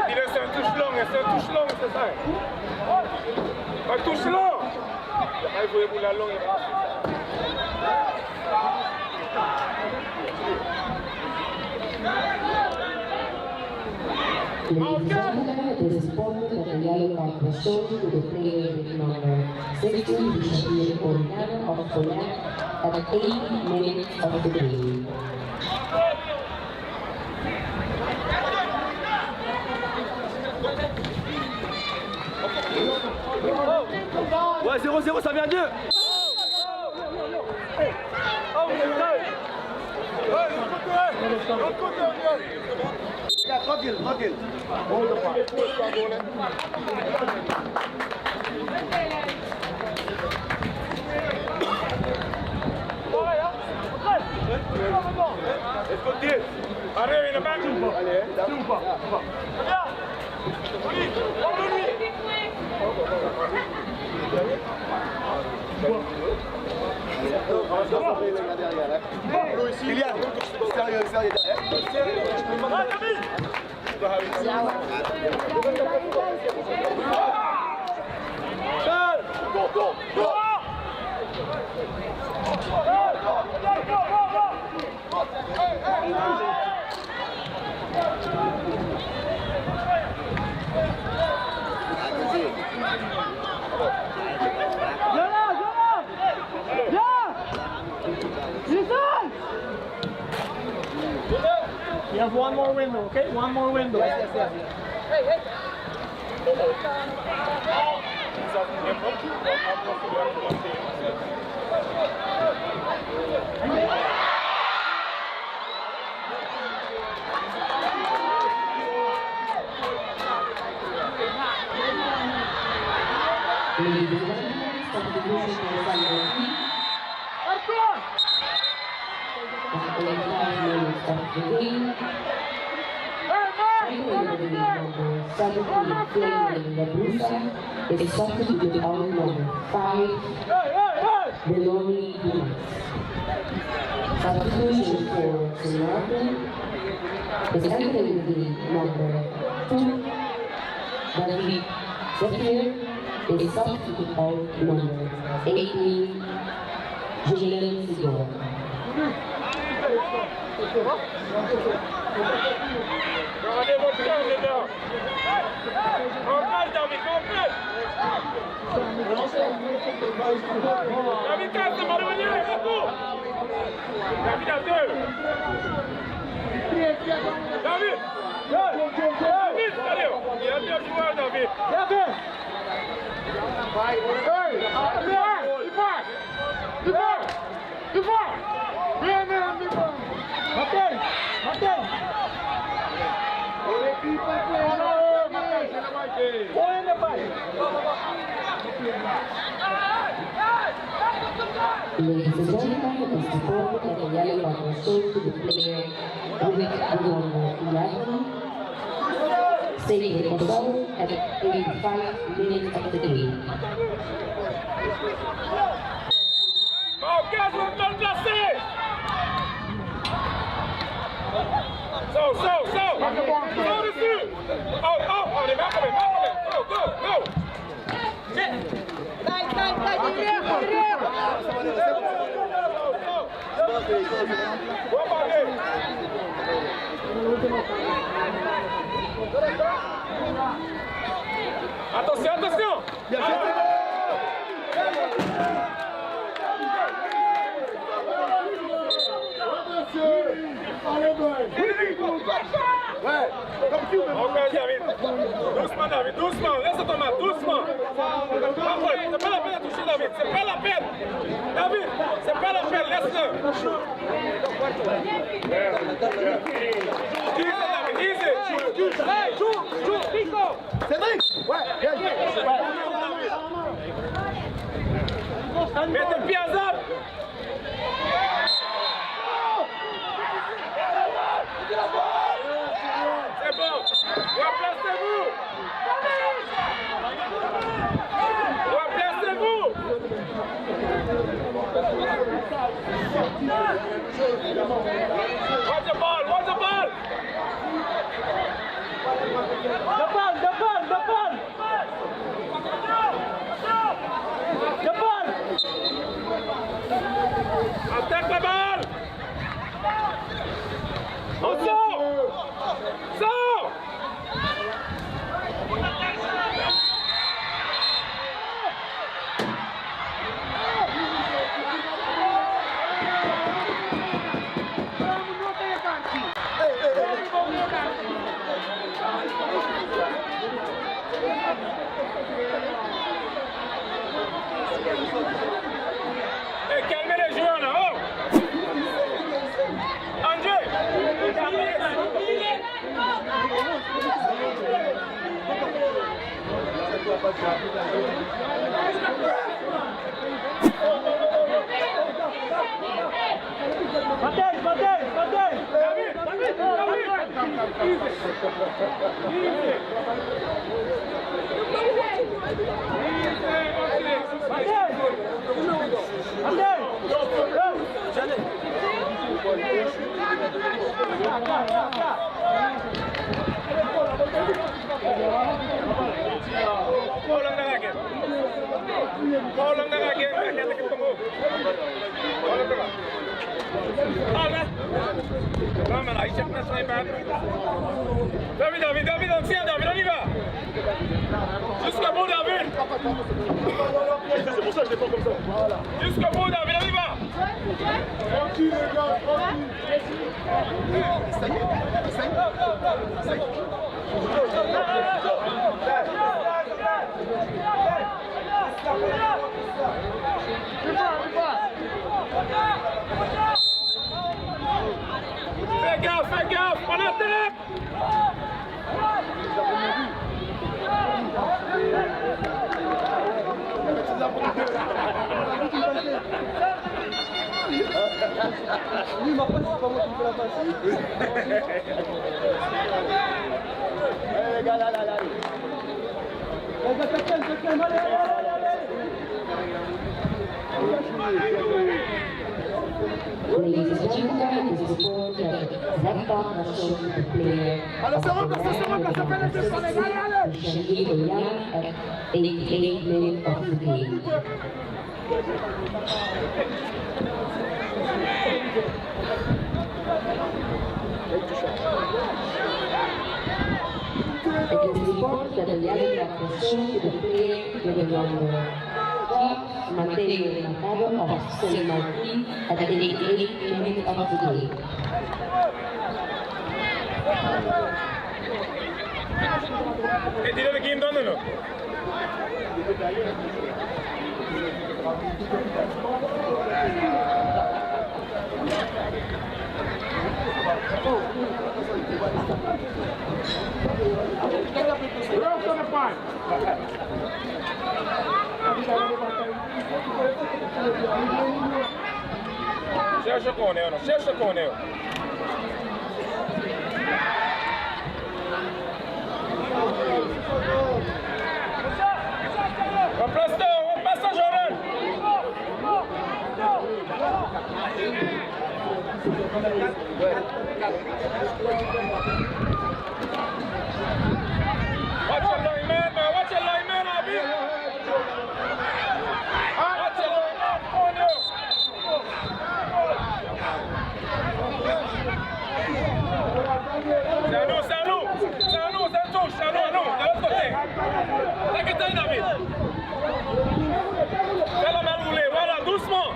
Speaker 6: Il est un touche long, c'est ça. Un touche long. Il faut pour la longue.
Speaker 2: Ladies and gentlemen, it is important that the yellow card was shown to the player with number 16, Bishop Oriana of Poland, at 8 minutes of the game.
Speaker 5: Ouais, 0-0, ça vient d'eux. Tranquille, tranquille.
Speaker 1: Arrive in the back.
Speaker 5: Kylian, sérieux, sérieux
Speaker 3: You have one more window, okay? One more window. Yes, yes, yes.
Speaker 2: Ladies and gentlemen, substitution for Sunday. After 5 minutes of the game, number 17, Flaming Labrusa, is substituted out number 5, Benoni Dumas. Substitution for St. Martin is entering the number 2, David Zephyr, is substituted out number 18, Julian Sigor.
Speaker 1: Regardez votre cœur, les gars. Comprends, David, comprends. David, casse le ballon, il est beaucoup. David à 2. David. David, sérieux. Il y a 2 joueurs, David. David. Hey,
Speaker 3: Martin, Martin.
Speaker 2: Ladies and gentlemen, it is important that the yellow card was shown to the player with the number 11, stating the goal at 85 minutes of the game.
Speaker 1: Marquez, vous mal placé. Saut dessus. Oh, on est marqué, go, go. Attention.
Speaker 5: Ouais, comme tu veux.
Speaker 1: Ok, David. David, doucement. Laisse tomber, doucement. Après, c'est pas la peine de toucher David. C'est pas la peine. David, c'est pas la peine. Laisse-le. Easy. Hey, joue, Pico.
Speaker 5: Cédric. Ouais, viens.
Speaker 1: Mets tes pieds à zap. C'est bon. Replacez-vous. Watch the ball. The ball.
Speaker 6: Hey, calmez les joueurs là, oh! André! David, tiens, David, on y va! Jusqu'au bout, David!
Speaker 1: C'est pour ça que je l'ai pas comme ça. Voilà.
Speaker 6: Jusqu'au bout, David, on y va!
Speaker 1: Tranquille, les gars,
Speaker 6: Fais gaffe, on attaque!
Speaker 3: Lui, ma passe, c'est pas moi qui fais la passe.
Speaker 5: Les gars, là.
Speaker 3: Les gars, allez, allez.
Speaker 2: Ladies and gentlemen, this is for Zepta Russian player.
Speaker 5: Allez, c'est repasse, ça fait les deux, allez.
Speaker 2: Shani William at 88 minutes of the game. It is reported that the yellow card was shown to the player with the number Mateo Macaro of San Martin at 88 minutes of the game.
Speaker 6: Et dis-le le game, donne-le. Cherche Cornel, não. Cherche Cornel. Passa, Jordan. Watch your line, man. Watch your line, man. Abi. Watch your line, man. Cornel. Salut, de l'autre côté. T'inquiète, David. Fais la main roulée, voilà, doucement.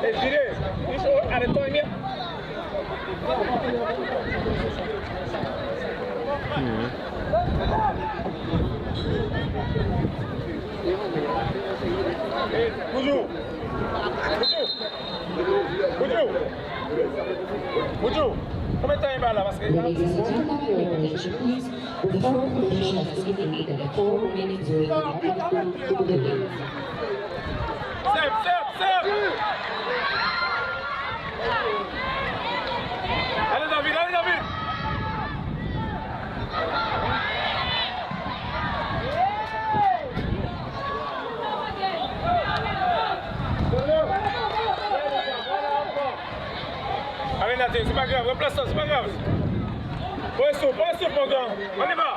Speaker 6: Et girez, arrête-toi, Emile. Bonjour. Bonjour. Combien de temps il va là? Parce que...
Speaker 2: Ladies and gentlemen, your attention please. The fourth position has indicated 4 minutes during the attitude to the game.
Speaker 6: Sep. Allez David. Allez Nathan, c'est pas grave, replace ça, c'est pas grave. Prends sur, mon gars. On y va.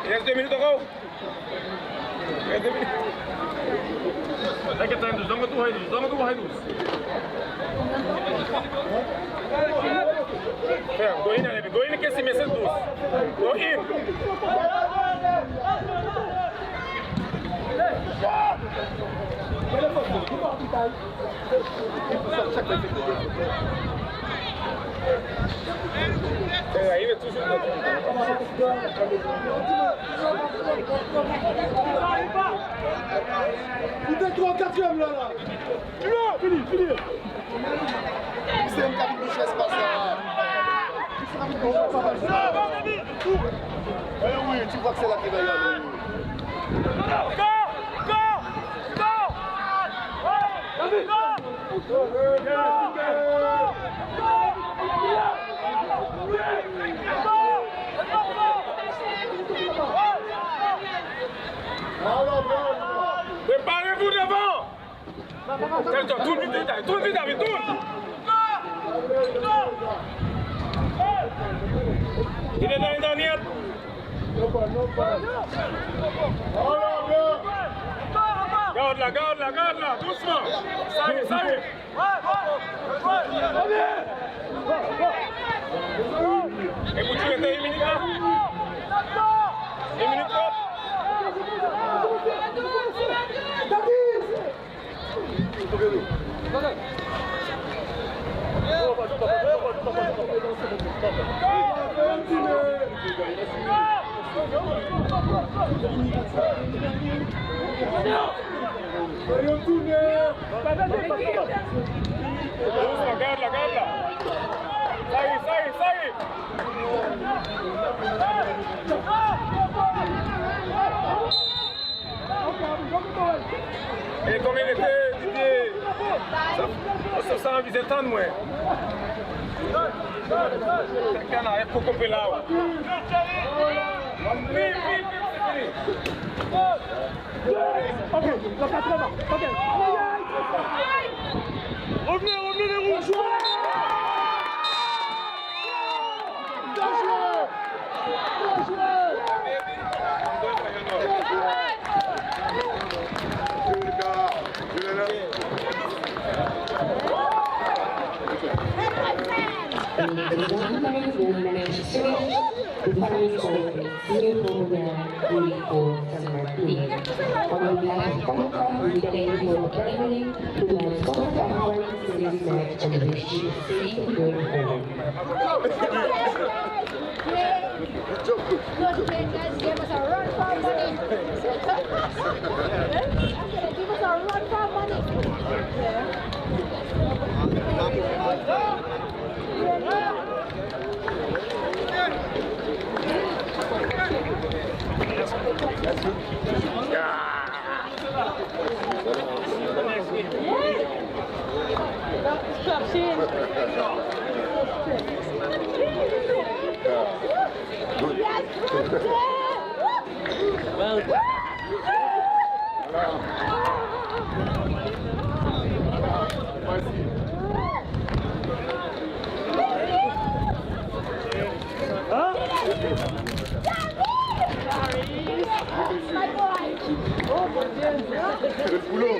Speaker 6: Il reste 2 minutes encore. Lekker time dus, dan gaan we hij doet. Ja, go in que esse mês é dus. Go in.
Speaker 1: Aí vai toujours
Speaker 5: Il est 3-4e là. Fini.
Speaker 4: C'est une cabine de chaise spatiale. Oui, tu vois que c'est là qui va y aller.
Speaker 1: Préparez-vous devant. Tourne vite, David, tourne. Il est dans les dernières. Garde là, doucement. Ça y est. Et vous tirez 1 minute là. 1 minute là. Garde là. Ça y est. Et combien il était, Didier? Ça sent un visitant de moi. Quelqu'un a pour couper là.
Speaker 3: Ok, le 80. Ok. Revenez les rouges.
Speaker 2: The final score senior program Grade 4 San Martin. On behalf of Concord, we thank you for attending tonight's conference series match and wish you a safe and good home.
Speaker 9: Good game, guys. Give us a run for our money. Give us a run for our money.
Speaker 4: Le boulot.